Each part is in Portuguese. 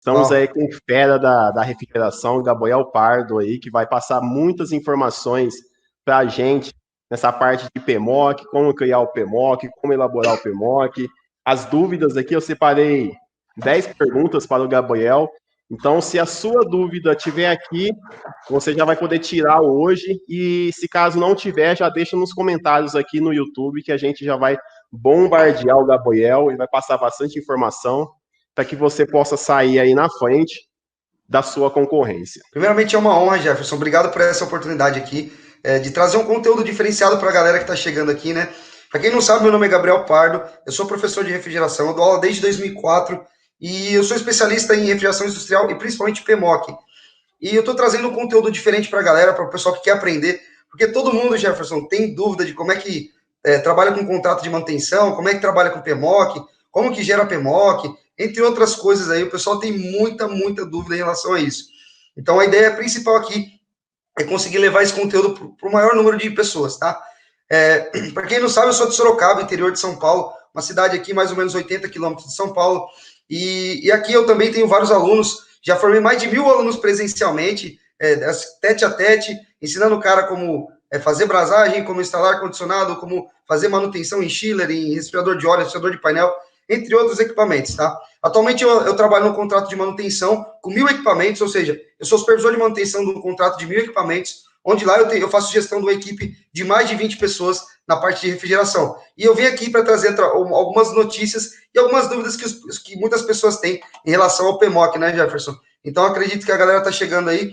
Estamos aí com o fera da refrigeração, Gabriel Pardo aí, que vai passar muitas informações para a gente nessa parte de PMOC, como criar o PMOC, como elaborar o PMOC. As dúvidas aqui, eu separei 10 perguntas para o Gabriel. Então, se a sua dúvida estiver aqui, você já vai poder tirar hoje. E se caso não tiver, já deixa nos comentários aqui no YouTube, que a gente já vai bombardear o Gabriel e vai passar bastante informação para que você possa sair aí na frente da sua concorrência. Primeiramente, é uma honra, Jefferson. Obrigado por essa oportunidade aqui de trazer um conteúdo diferenciado para a galera que está chegando aqui, né? Para quem não sabe, meu nome é Gabriel Pardo, eu sou professor de refrigeração, eu dou aula desde 2004 e eu sou especialista em refrigeração industrial e principalmente PMOC. E eu estou trazendo um conteúdo diferente para a galera, para o pessoal que quer aprender, porque todo mundo, Jefferson, tem dúvida de como é que trabalha com contrato de manutenção, como é que trabalha com PMOC, como que gera PMOC, entre outras coisas aí. O pessoal tem muita dúvida em relação a isso. Então, a ideia principal aqui é conseguir levar esse conteúdo para o maior número de pessoas, tá? Para quem não sabe, eu sou de Sorocaba, interior de São Paulo, uma cidade aqui mais ou menos 80 quilômetros de São Paulo, e aqui eu também tenho vários alunos, já formei mais de 1.000 alunos presencialmente, tete a tete, ensinando o cara como fazer brasagem, como instalar ar-condicionado, como fazer manutenção em chiller, em resfriador de óleo, resfriador de painel, entre outros equipamentos, tá? Atualmente eu trabalho num contrato de manutenção com 1.000 equipamentos, ou seja, eu sou supervisor de manutenção de um contrato de 1.000 equipamentos, onde lá eu faço gestão de uma equipe de mais de 20 pessoas na parte de refrigeração. E eu vim aqui para trazer algumas notícias e algumas dúvidas que muitas pessoas têm em relação ao PMOC, né, Jefferson? Então, acredito que a galera está chegando aí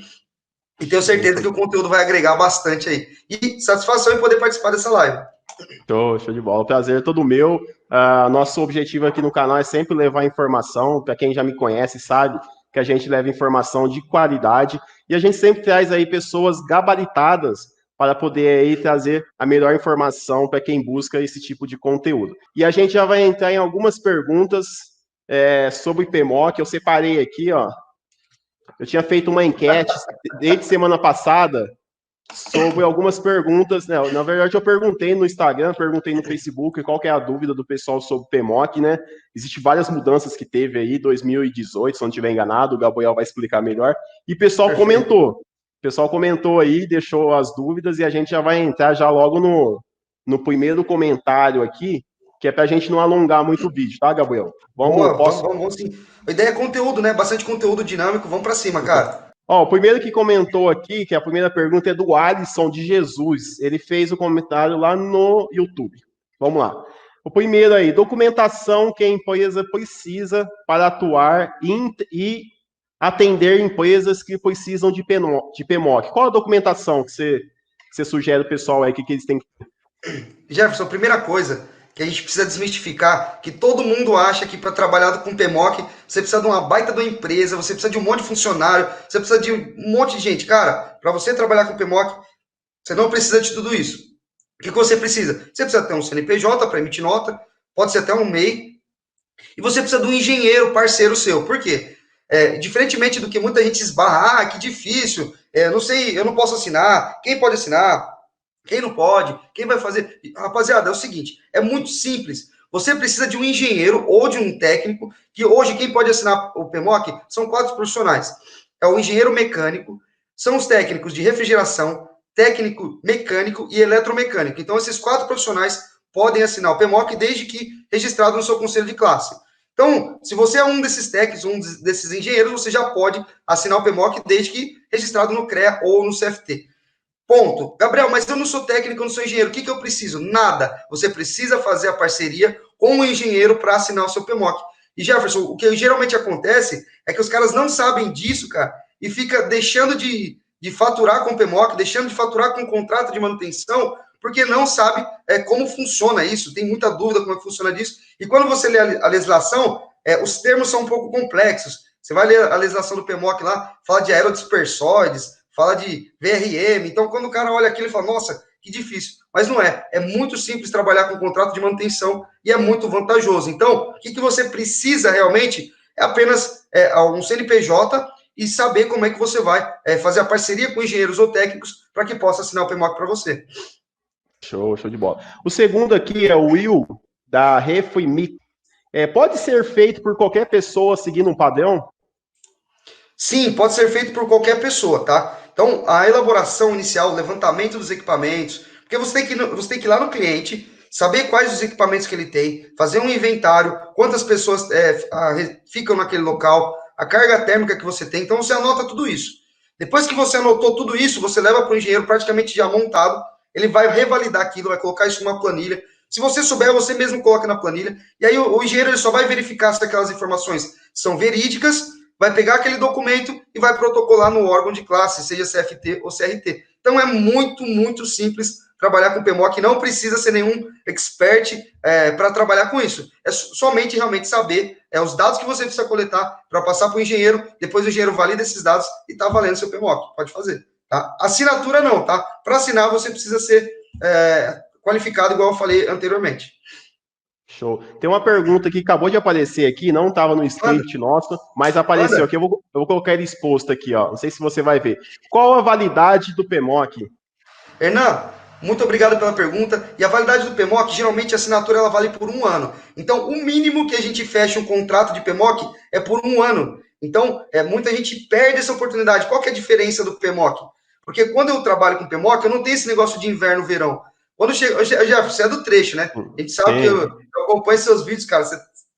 e tenho certeza que o conteúdo vai agregar bastante aí. E satisfação em poder participar dessa live. Show de bola. O prazer é todo meu. Nosso objetivo aqui no canal é sempre levar informação. Para quem já me conhece, sabe que a gente leva informação de qualidade e a gente sempre traz aí pessoas gabaritadas para poder aí trazer a melhor informação para quem busca esse tipo de conteúdo. E a gente já vai entrar em algumas perguntas sobre PMOC. Eu separei aqui, ó. Eu tinha feito uma enquete desde semana passada sobre algumas perguntas, né? Na verdade, eu perguntei no Instagram, perguntei no Facebook qual que é a dúvida do pessoal sobre PMOC, né? Existem várias mudanças que teve aí, 2018, se não estiver enganado, o Gabriel vai explicar melhor. E o pessoal comentou. O pessoal comentou aí, deixou as dúvidas, e a gente já vai entrar já logo no primeiro comentário aqui, que é para a gente não alongar muito o vídeo, tá, Gabriel? Vamos sim. A ideia é conteúdo, né? Bastante conteúdo dinâmico. Vamos para cima, cara. Ó, o primeiro que comentou aqui, que a primeira pergunta é do Alisson de Jesus. Ele fez o comentário lá no YouTube. Vamos lá. O primeiro aí, documentação que a empresa precisa para atuar e atender empresas que precisam de PMOC. Qual a documentação que você sugere ao pessoal aí que eles têm que... Jefferson, primeira coisa que a gente precisa desmistificar, que todo mundo acha que para trabalhar com PMOC, você precisa de uma baita de uma empresa, você precisa de um monte de funcionário, você precisa de um monte de gente. Cara, para você trabalhar com PMOC, você não precisa de tudo isso. O que você precisa? Você precisa ter um CNPJ para emitir nota, pode ser até um MEI, e você precisa de um engenheiro parceiro seu. Por quê? Diferentemente do que muita gente esbarra, que difícil, não sei, eu não posso assinar, quem pode assinar? Quem não pode? Quem vai fazer? Rapaziada, é o seguinte, é muito simples. Você precisa de um engenheiro ou de um técnico, que hoje quem pode assinar o PMOC são 4 profissionais. É o engenheiro mecânico, são os técnicos de refrigeração, técnico mecânico e eletromecânico. Então, esses 4 profissionais podem assinar o PMOC desde que registrado no seu conselho de classe. Então, se você é um desses técnicos, um desses engenheiros, você já pode assinar o PMOC desde que registrado no CREA ou no CFT. Ponto. Gabriel, mas eu não sou técnico, eu não sou engenheiro. O que eu preciso? Nada. Você precisa fazer a parceria com o engenheiro para assinar o seu PMOC. E, Jefferson, o que geralmente acontece é que os caras não sabem disso, cara, e fica deixando de faturar com o PMOC, deixando de faturar com o contrato de manutenção, porque não sabe como funciona isso, tem muita dúvida como é que funciona disso. E quando você lê a legislação, os termos são um pouco complexos. Você vai ler a legislação do PMOC lá, fala de aerodispersóides, fala de VRM. Então, quando o cara olha aquilo, ele fala, nossa, que difícil. Mas não é. É muito simples trabalhar com contrato de manutenção e é muito vantajoso. Então, o que você precisa realmente é apenas um CNPJ e saber como é que você vai fazer a parceria com engenheiros ou técnicos para que possa assinar o PMOC para você. Show de bola. O segundo aqui é o Will, da Refrimic. Pode ser feito por qualquer pessoa seguindo um padrão? Sim, pode ser feito por qualquer pessoa, tá? Então, a elaboração inicial, o levantamento dos equipamentos, porque você tem que ir lá no cliente, saber quais os equipamentos que ele tem, fazer um inventário, quantas pessoas ficam naquele local, a carga térmica que você tem, então você anota tudo isso. Depois que você anotou tudo isso, você leva para o engenheiro praticamente já montado, ele vai revalidar aquilo, vai colocar isso numa planilha. Se você souber, você mesmo coloca na planilha, e aí o engenheiro ele só vai verificar se aquelas informações são verídicas, vai pegar aquele documento e vai protocolar no órgão de classe, seja CFT ou CRT. Então é muito, muito simples trabalhar com PMOC, não precisa ser nenhum expert para trabalhar com isso. É somente realmente saber os dados que você precisa coletar para passar para o engenheiro, depois o engenheiro valida esses dados e está valendo seu PMOC. Pode fazer. Tá? Assinatura não, tá? Para assinar você precisa ser qualificado, igual eu falei anteriormente. Show. Tem uma pergunta que acabou de aparecer aqui, não estava no script nosso, mas apareceu aqui. Eu vou colocar ele exposto aqui, ó. Não sei se você vai ver. Qual a validade do PMOC? Hernan, muito obrigado pela pergunta. E a validade do PMOC, geralmente a assinatura ela vale por 1 ano. Então, o mínimo que a gente fecha um contrato de PMOC é por 1 ano. Então, muita gente perde essa oportunidade. Qual que é a diferença do PMOC? Porque quando eu trabalho com PMOC, eu não tenho esse negócio de inverno, verão. Quando chega, já, você é do trecho, né? A gente sabe que eu acompanho seus vídeos, cara.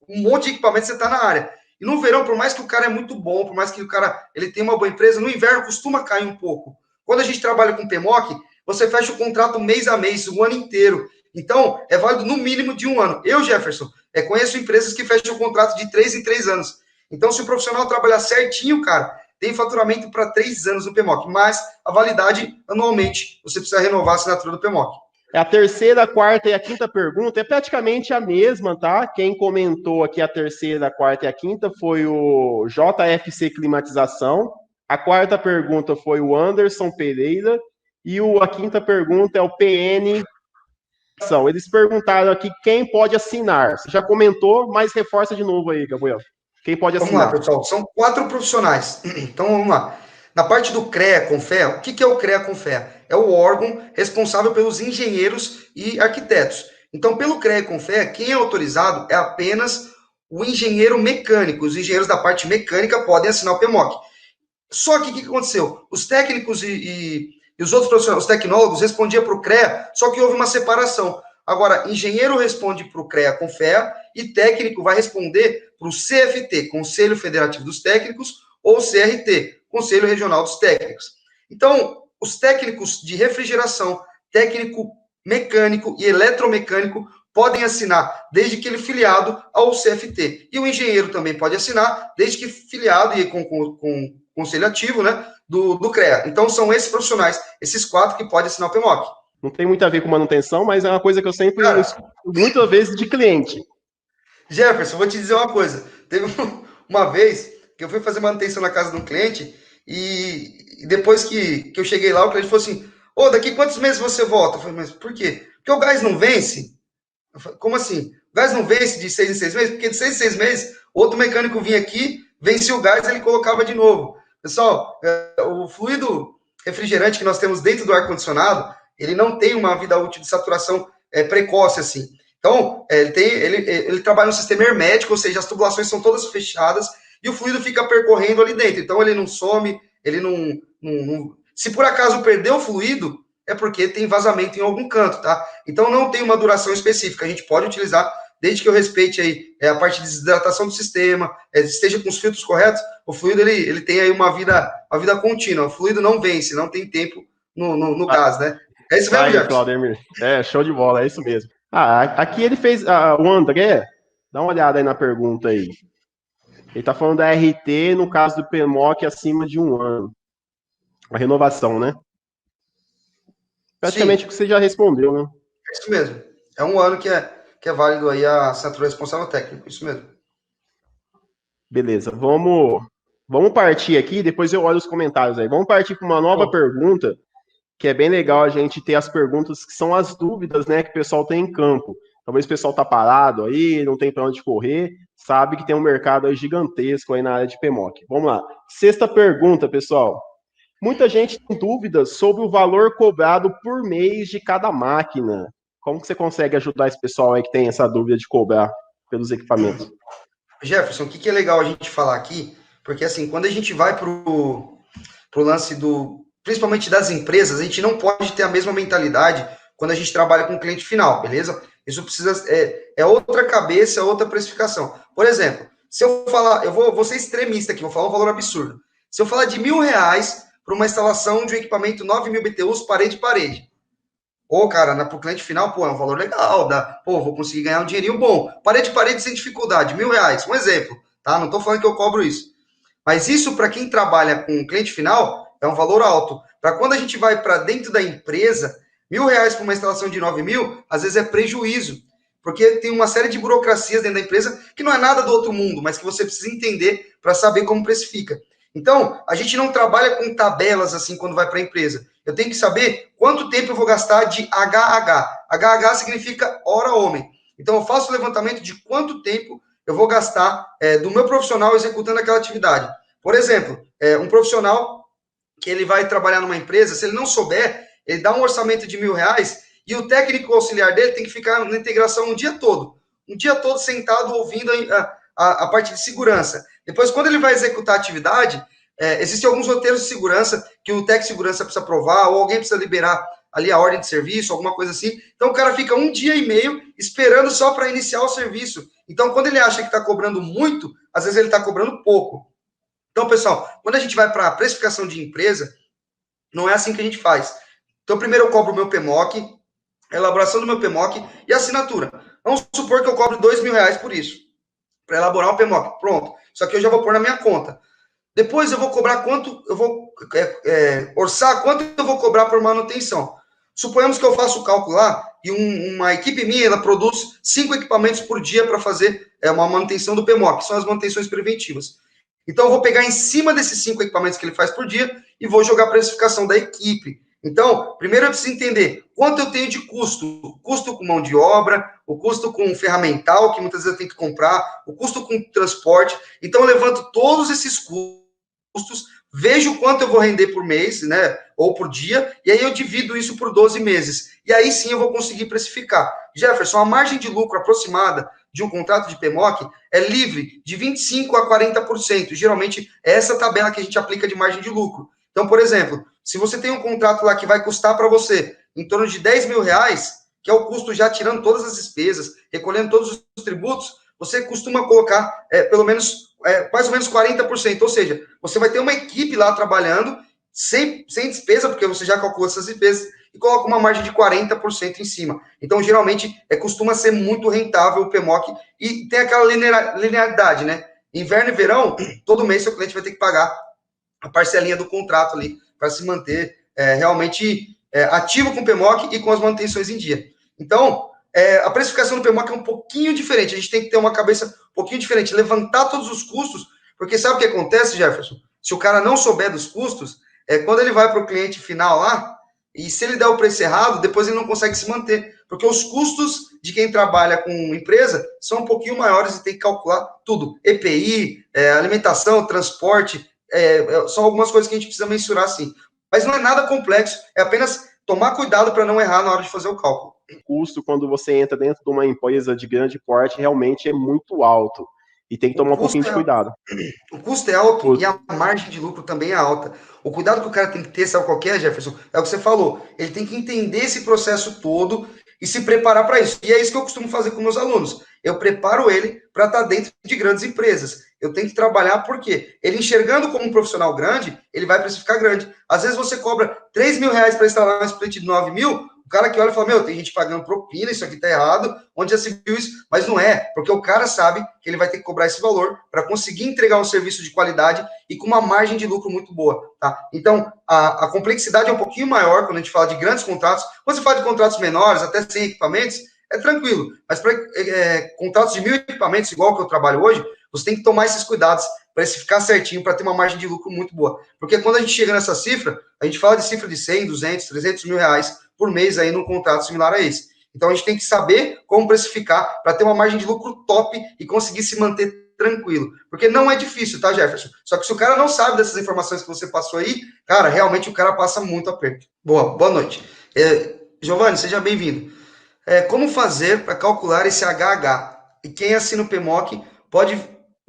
Um monte de equipamento você está na área. E no verão, por mais que o cara é muito bom, por mais que o cara ele tenha uma boa empresa, no inverno costuma cair um pouco. Quando a gente trabalha com PMOC, você fecha o contrato mês a mês, o ano inteiro. Então, é válido no mínimo de 1 ano. Eu, Jefferson, conheço empresas que fecham o contrato de 3 em 3 anos. Então, se o profissional trabalhar certinho, cara, tem faturamento para 3 anos no PMOC, mas a validade anualmente, você precisa renovar a assinatura do PMOC. A terceira, a quarta e a quinta pergunta é praticamente a mesma, tá? Quem comentou aqui a terceira, a quarta e a quinta foi o JFC Climatização. A quarta pergunta foi o Anderson Pereira. E a quinta pergunta é o PN. Eles perguntaram aqui quem pode assinar. Você já comentou, mas reforça de novo aí, Gabriel. Quem pode assinar? Vamos lá, pessoal. São 4 profissionais. Então, vamos lá. Na parte do CREA Confea, o que é o CREA Confea? É o órgão responsável pelos engenheiros e arquitetos. Então, pelo CREA Confea, quem é autorizado é apenas o engenheiro mecânico. Os engenheiros da parte mecânica podem assinar o PMOC. Só que o que aconteceu? Os técnicos e os outros profissionais, os tecnólogos, respondiam para o CREA, só que houve uma separação. Agora, engenheiro responde para o CREA Confea e técnico vai responder para o CFT, Conselho Federativo dos Técnicos, ou CRT, Conselho Regional dos Técnicos. Então, os técnicos de refrigeração, técnico mecânico e eletromecânico podem assinar desde que ele é filiado ao CFT. E o engenheiro também pode assinar desde que filiado e com conselho ativo, né, do CREA. Então, são esses profissionais, esses 4 que podem assinar o PMOC. Não tem muito a ver com manutenção, mas é uma coisa que eu sempre escuto muitas vezes de cliente. Jefferson, vou te dizer uma coisa. Teve uma vez que eu fui fazer manutenção na casa de um cliente e depois que eu cheguei lá, o cliente falou assim, daqui quantos meses você volta? Eu falei, mas por quê? Porque o gás não vence. Eu falei, como assim? O gás não vence de 6 em 6 meses? Porque de 6 em 6 meses, outro mecânico vinha aqui, vencia o gás, ele colocava de novo. Pessoal, o fluido refrigerante que nós temos dentro do ar-condicionado, ele não tem uma vida útil de saturação precoce, assim. Então, ele trabalha no sistema hermético, ou seja, as tubulações são todas fechadas e o fluido fica percorrendo ali dentro. Então, ele não some, ele não... Se por acaso perder o fluido, é porque tem vazamento em algum canto, tá? Então, não tem uma duração específica. A gente pode utilizar, desde que eu respeite aí a parte de desidratação do sistema, esteja com os filtros corretos, o fluido, ele tem aí uma vida contínua. O fluido não vence, não tem tempo no gás, né? É isso mesmo, Jefferson? Claudemir. Show de bola, é isso mesmo. Aqui ele fez, o André, dá uma olhada aí na pergunta aí. Ele tá falando da RT, no caso do PMOC, acima de 1 ano. A renovação, né? Praticamente o que você já respondeu, né? É isso mesmo. É 1 ano que é válido aí a assinatura responsável técnico, isso mesmo. Beleza, vamos partir aqui, depois eu olho os comentários aí. Vamos partir para uma nova pergunta, que é bem legal a gente ter as perguntas que são as dúvidas, né, que o pessoal tem em campo. Talvez o pessoal tá parado aí, não tem para onde correr, sabe que tem um mercado aí gigantesco aí na área de PMOC. Vamos lá. Sexta pergunta, pessoal. Muita gente tem dúvidas sobre o valor cobrado por mês de cada máquina. Como que você consegue ajudar esse pessoal aí que tem essa dúvida de cobrar pelos equipamentos? Jefferson, o que é legal a gente falar aqui, Porque, assim, quando a gente vai pro lance principalmente das empresas, a gente não pode ter a mesma mentalidade quando a gente trabalha com cliente final, beleza? Isso precisa, é outra cabeça, é outra precificação. Por exemplo, se eu falar, vou ser extremista aqui, vou falar um valor absurdo. Se eu falar de R$ 1.000 para uma instalação de um equipamento 9.000 BTUs, parede. Pô, cara, para o cliente final, pô, é um valor legal, vou conseguir ganhar um dinheirinho bom. Parede sem dificuldade, R$ 1.000, um exemplo, tá? Não estou falando que eu cobro isso. Mas isso, para quem trabalha com cliente final, é um valor alto. Para quando a gente vai para dentro da empresa, R$ 1.000 para uma instalação de 9.000, às vezes é prejuízo. Porque tem uma série de burocracias dentro da empresa que não é nada do outro mundo, mas que você precisa entender para saber como precifica. Então, a gente não trabalha com tabelas assim quando vai para a empresa. Eu tenho que saber quanto tempo eu vou gastar de HH. HH significa hora homem. Então, eu faço o levantamento de quanto tempo eu vou gastar do meu profissional executando aquela atividade. Por exemplo, um profissional que ele vai trabalhar numa empresa, se ele não souber, ele dá um orçamento de R$ 1.000 e o técnico auxiliar dele tem que ficar na integração um dia todo sentado ouvindo a parte de segurança. Depois, quando ele vai executar a atividade, existem alguns roteiros de segurança que o técnico de segurança precisa aprovar, ou alguém precisa liberar ali a ordem de serviço, alguma coisa assim. Então, o cara fica 1 dia e meio esperando só para iniciar o serviço. Então, quando ele acha que está cobrando muito, às vezes ele está cobrando pouco. Então, pessoal, quando a gente vai para a precificação de empresa, não é assim que a gente faz. Então, primeiro eu cobro o meu PMOC, a elaboração do meu PMOC e a assinatura. Vamos supor que eu cobro R$ 2.000 por isso, para elaborar o PMOC. Pronto. Isso aqui eu já vou pôr na minha conta. Depois eu vou cobrar quanto, eu vou orçar quanto eu vou cobrar por manutenção. Suponhamos que eu faço o cálculo lá e uma equipe minha ela produz 5 equipamentos por dia para fazer uma manutenção do PMOC, que são as manutenções preventivas. Então eu vou pegar em cima desses 5 equipamentos que ele faz por dia e vou jogar a precificação da equipe. Então, primeiro eu preciso entender quanto eu tenho de custo. Custo com mão de obra, o custo com ferramental, que muitas vezes eu tenho que comprar, o custo com transporte. Então, eu levanto todos esses custos, vejo quanto eu vou render por mês, né, ou por dia, e aí eu divido isso por 12 meses. E aí sim eu vou conseguir precificar. Jefferson, a margem de lucro aproximada de um contrato de PMOC é livre de 25% a 40%. Geralmente, é essa tabela que a gente aplica de margem de lucro. Então, por exemplo, se você tem um contrato lá que vai custar para você em torno de R$ 10.000, que é o custo já tirando todas as despesas, recolhendo todos os tributos, você costuma colocar pelo menos, mais ou menos 40%. Ou seja, você vai ter uma equipe lá trabalhando sem despesa, porque você já calcula essas despesas, e coloca uma margem de 40% em cima. Então, geralmente, costuma ser muito rentável o PMOC e tem aquela linearidade, né? Inverno e verão, todo mês seu cliente vai ter que pagar a parcelinha do contrato ali para se manter realmente ativo com o PMOC e com as manutenções em dia. Então, a precificação do PMOC é um pouquinho diferente. A gente tem que ter uma cabeça um pouquinho diferente, levantar todos os custos, porque sabe o que acontece, Jefferson? Se o cara não souber dos custos, quando ele vai para o cliente final lá, e se ele der o preço errado, depois ele não consegue se manter, porque os custos de quem trabalha com empresa são um pouquinho maiores e tem que calcular tudo. EPI, alimentação, transporte, são algumas coisas que a gente precisa mensurar, sim. Mas não é nada complexo, é apenas tomar cuidado para não errar na hora de fazer o cálculo. O custo, quando você entra dentro de uma empresa de grande porte, realmente é muito alto. E tem que tomar um pouquinho de cuidado. O custo é alto e a margem de lucro também é alta. O cuidado que o cara tem que ter, sabe qual que é, Jefferson? É o que você falou. Ele tem que entender esse processo todo e se preparar para isso. E é isso que eu costumo fazer com meus alunos. Eu preparo ele para estar dentro de grandes empresas. Eu tenho que trabalhar porque ele enxergando como um profissional grande, ele vai precificar grande. Às vezes você cobra R$ 3.000 para instalar um split de 9.000, o cara que olha e fala, tem gente pagando propina, isso aqui tá errado, onde já se viu isso? Mas não é, porque o cara sabe que ele vai ter que cobrar esse valor para conseguir entregar um serviço de qualidade e com uma margem de lucro muito boa, tá? Então, a complexidade é um pouquinho maior quando a gente fala de grandes contratos. Quando você fala de contratos menores, até 100 equipamentos, é tranquilo. Mas para contratos de 1.000 equipamentos, igual que eu trabalho hoje, você tem que tomar esses cuidados para esse ficar certinho, para ter uma margem de lucro muito boa. Porque quando a gente chega nessa cifra, a gente fala de cifra de 100, 200, 300 mil reais por mês aí num contrato similar a esse. Então a gente tem que saber como precificar para ter uma margem de lucro top e conseguir se manter tranquilo. Porque não é difícil, tá, Jefferson? Só que se o cara não sabe dessas informações que você passou aí, cara, realmente o cara passa muito aperto. Boa noite. Giovanni, seja bem-vindo. Como fazer para calcular esse HH? E quem assina o PMOC pode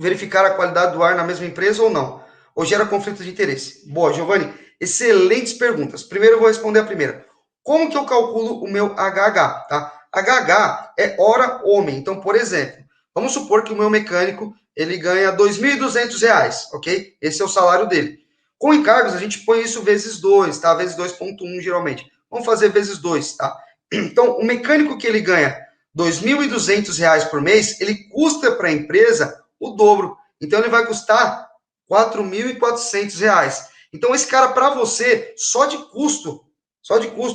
verificar a qualidade do ar na mesma empresa ou não? Ou gera conflito de interesse? Boa, Giovanni. Excelentes perguntas. Primeiro eu vou responder a primeira. Como que eu calculo o meu HH, tá? HH é hora homem. Então, por exemplo, vamos supor que o meu mecânico, ele ganha R$ 2.200, ok? Esse é o salário dele. Com encargos, a gente põe isso vezes 2, tá? Vezes 2,1 geralmente. Vamos fazer vezes 2, tá? Então, o mecânico que ele ganha R$ 2.200 por mês, ele custa para a empresa o dobro. Então, ele vai custar R$ 4.400. Então, esse cara, para você, só de custo,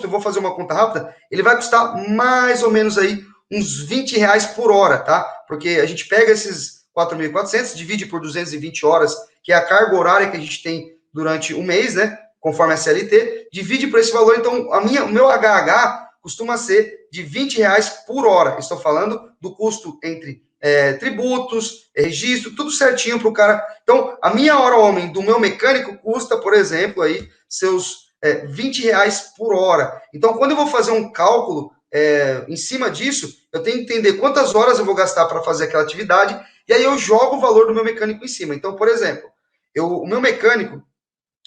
eu vou fazer uma conta rápida, ele vai custar mais ou menos aí uns R$ 20 por hora, tá? Porque a gente pega esses 4.400, divide por 220 horas, que é a carga horária que a gente tem durante o mês, né? Conforme a CLT, divide por esse valor. Então, o meu HH costuma ser de R$ 20 por hora. Estou falando do custo entre tributos, registro, tudo certinho para o cara. Então, a minha hora homem do meu mecânico custa, por exemplo, aí seus R$ 20 por hora. Então, quando eu vou fazer um cálculo em cima disso, eu tenho que entender quantas horas eu vou gastar para fazer aquela atividade, e aí eu jogo o valor do meu mecânico em cima. Então, por exemplo, o meu mecânico,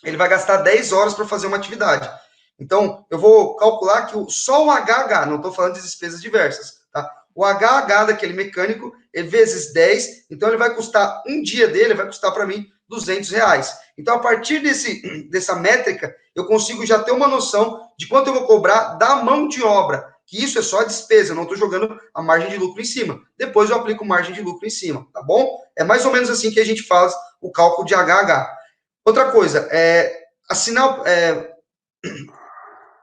ele vai gastar 10 horas para fazer uma atividade. Então, eu vou calcular que só o HH, não estou falando de despesas diversas, tá? O HH daquele mecânico é vezes 10, então ele vai custar, um dia dele vai custar para mim R$ 200. Então, a partir dessa métrica, eu consigo já ter uma noção de quanto eu vou cobrar da mão de obra, que isso é só a despesa, eu não estou jogando a margem de lucro em cima. Depois eu aplico margem de lucro em cima, tá bom? É mais ou menos assim que a gente faz o cálculo de HH. Outra coisa, assinar...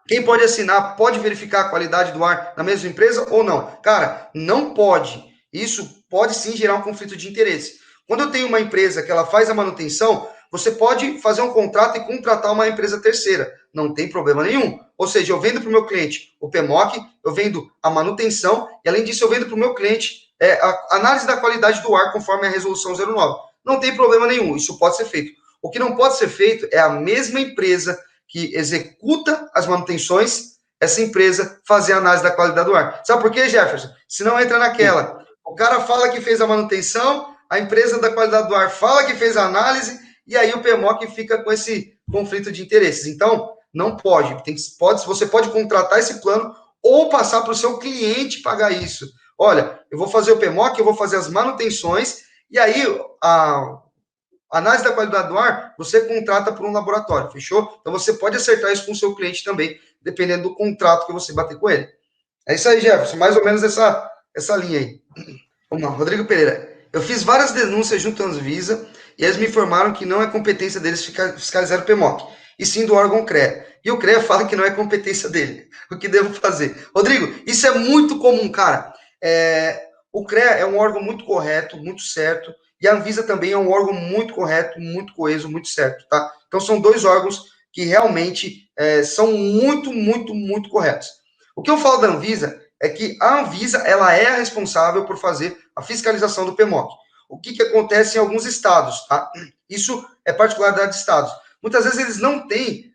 Quem pode assinar pode verificar a qualidade do ar na mesma empresa ou não? Cara, não pode. Isso pode sim gerar um conflito de interesse. Quando eu tenho uma empresa que ela faz a manutenção, você pode fazer um contrato e contratar uma empresa terceira. Não tem problema nenhum. Ou seja, eu vendo para o meu cliente o PMOC, eu vendo a manutenção e, além disso, eu vendo para o meu cliente a análise da qualidade do ar conforme a resolução 09. Não tem problema nenhum. Isso pode ser feito. O que não pode ser feito é a mesma empresa que executa as manutenções, essa empresa fazer a análise da qualidade do ar. Sabe por quê, Jefferson? Senão entra naquela. O cara fala que fez a manutenção, a empresa da qualidade do ar fala que fez a análise, e aí o PMOC fica com esse conflito de interesses. Então, não pode. Você pode contratar esse plano ou passar para o seu cliente pagar isso. Olha, eu vou fazer o PMOC, eu vou fazer as manutenções, e aí a análise da qualidade do ar, você contrata por um laboratório, fechou? Então você pode acertar isso com o seu cliente também, dependendo do contrato que você bater com ele. É isso aí, Jefferson, mais ou menos essa linha aí. Vamos lá, Rodrigo Pereira. Eu fiz várias denúncias junto à Anvisa e eles me informaram que não é competência deles fiscalizar o PMOC, e sim do órgão CREA. E o CREA fala que não é competência dele. O que devo fazer? Rodrigo, isso é muito comum, cara. O CREA é um órgão muito correto, muito certo, e a Anvisa também é um órgão muito correto, muito coeso, muito certo, tá? Então, são dois órgãos que realmente são muito, muito, muito corretos. O que eu falo da Anvisa é que a Anvisa, ela é a responsável por fazer a fiscalização do PMOC. O que acontece em alguns estados, tá? Isso é particularidade de estados. Muitas vezes eles não têm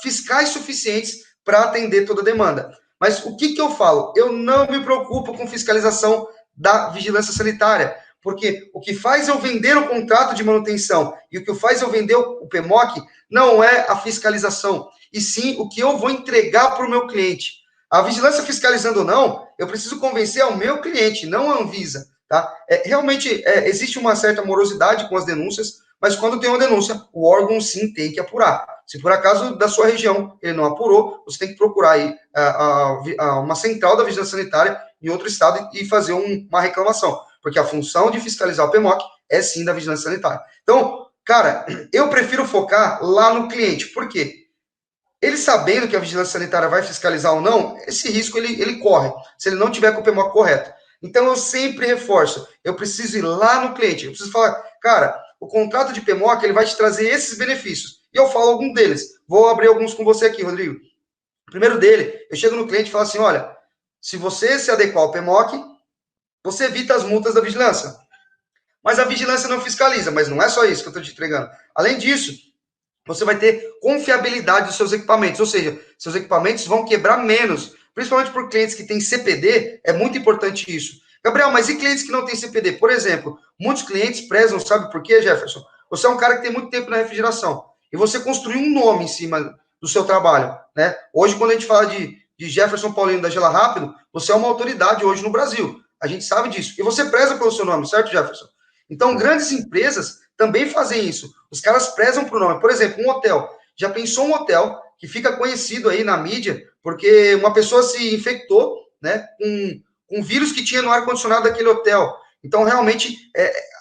fiscais suficientes para atender toda a demanda. Mas o que eu falo? Eu não me preocupo com fiscalização da vigilância sanitária, porque o que faz eu vender o contrato de manutenção e o que faz eu vender o PMOC não é a fiscalização, e sim o que eu vou entregar para o meu cliente. A vigilância fiscalizando ou não, eu preciso convencer ao meu cliente, não a Anvisa. Tá? Realmente existe uma certa morosidade com as denúncias, mas quando tem uma denúncia, o órgão sim tem que apurar. Se por acaso da sua região ele não apurou, você tem que procurar aí uma central da vigilância sanitária em outro estado e fazer uma reclamação. Porque a função de fiscalizar o PMOC é sim da vigilância sanitária. Então, cara, eu prefiro focar lá no cliente. Por quê? Ele sabendo que a vigilância sanitária vai fiscalizar ou não, esse risco ele corre, se ele não tiver com o PMOC correto. Então, eu sempre reforço, eu preciso ir lá no cliente, eu preciso falar, cara, o contrato de PMOC, ele vai te trazer esses benefícios. E eu falo algum deles. Vou abrir alguns com você aqui, Rodrigo. O primeiro dele, eu chego no cliente e falo assim, olha, se você se adequar ao PMOC, você evita as multas da vigilância. Mas a vigilância não fiscaliza, mas não é só isso que eu estou te entregando. Além disso, você vai ter confiabilidade dos seus equipamentos, ou seja, seus equipamentos vão quebrar menos, principalmente por clientes que têm CPD, é muito importante isso. Gabriel, mas e clientes que não têm CPD? Por exemplo, muitos clientes prezam, sabe por quê, Jefferson? Você é um cara que tem muito tempo na refrigeração e você construiu um nome em cima do seu trabalho, né? Hoje, quando a gente fala de Jefferson Paulino da Gela Rápido, você é uma autoridade hoje no Brasil. A gente sabe disso. E você preza pelo seu nome, certo, Jefferson? Então, grandes empresas também fazem isso. Os caras prezam pro nome. Por exemplo, um hotel. Já pensou um hotel que fica conhecido aí na mídia porque uma pessoa se infectou, né, com um vírus que tinha no ar-condicionado daquele hotel. Então, realmente,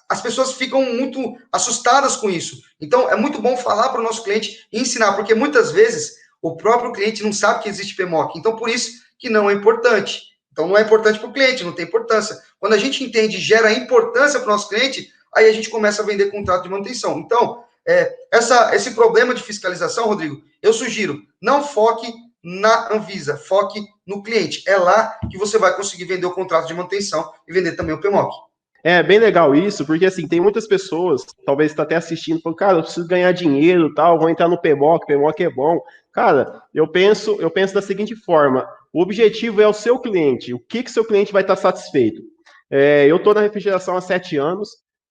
as pessoas ficam muito assustadas com isso. Então, é muito bom falar para o nosso cliente e ensinar, porque muitas vezes o próprio cliente não sabe que existe PMOC. Então, por isso que não é importante. Então, não é importante para o cliente, não tem importância. Quando a gente entende e gera importância para o nosso cliente, aí a gente começa a vender contrato de manutenção. Então, esse problema de fiscalização, Rodrigo, eu sugiro, não foque na Anvisa, foque no cliente. É lá que você vai conseguir vender o contrato de manutenção e vender também o PMOC. É bem legal isso, porque assim, tem muitas pessoas, talvez está até assistindo, falando, cara, eu preciso ganhar dinheiro, tal, vou entrar no PMOC é bom. Cara, eu penso da seguinte forma, o objetivo é o seu cliente, o que seu cliente vai estar satisfeito. Eu estou na refrigeração há 7 anos,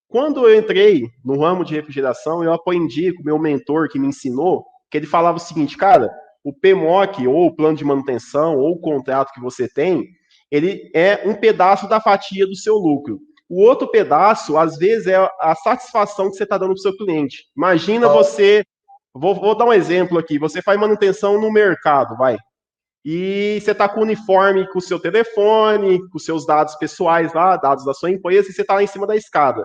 quando eu entrei no ramo de refrigeração, eu aprendi com o meu mentor que me ensinou, que ele falava o seguinte, cara, o PMOC, ou o plano de manutenção, ou o contrato que você tem, ele é um pedaço da fatia do seu lucro. O outro pedaço, às vezes, é a satisfação que você está dando para o seu cliente. Imagina você, vou dar um exemplo aqui, você faz manutenção no mercado, vai, e você está com o uniforme, com o seu telefone, com os seus dados pessoais lá, dados da sua empresa, e você está lá em cima da escada.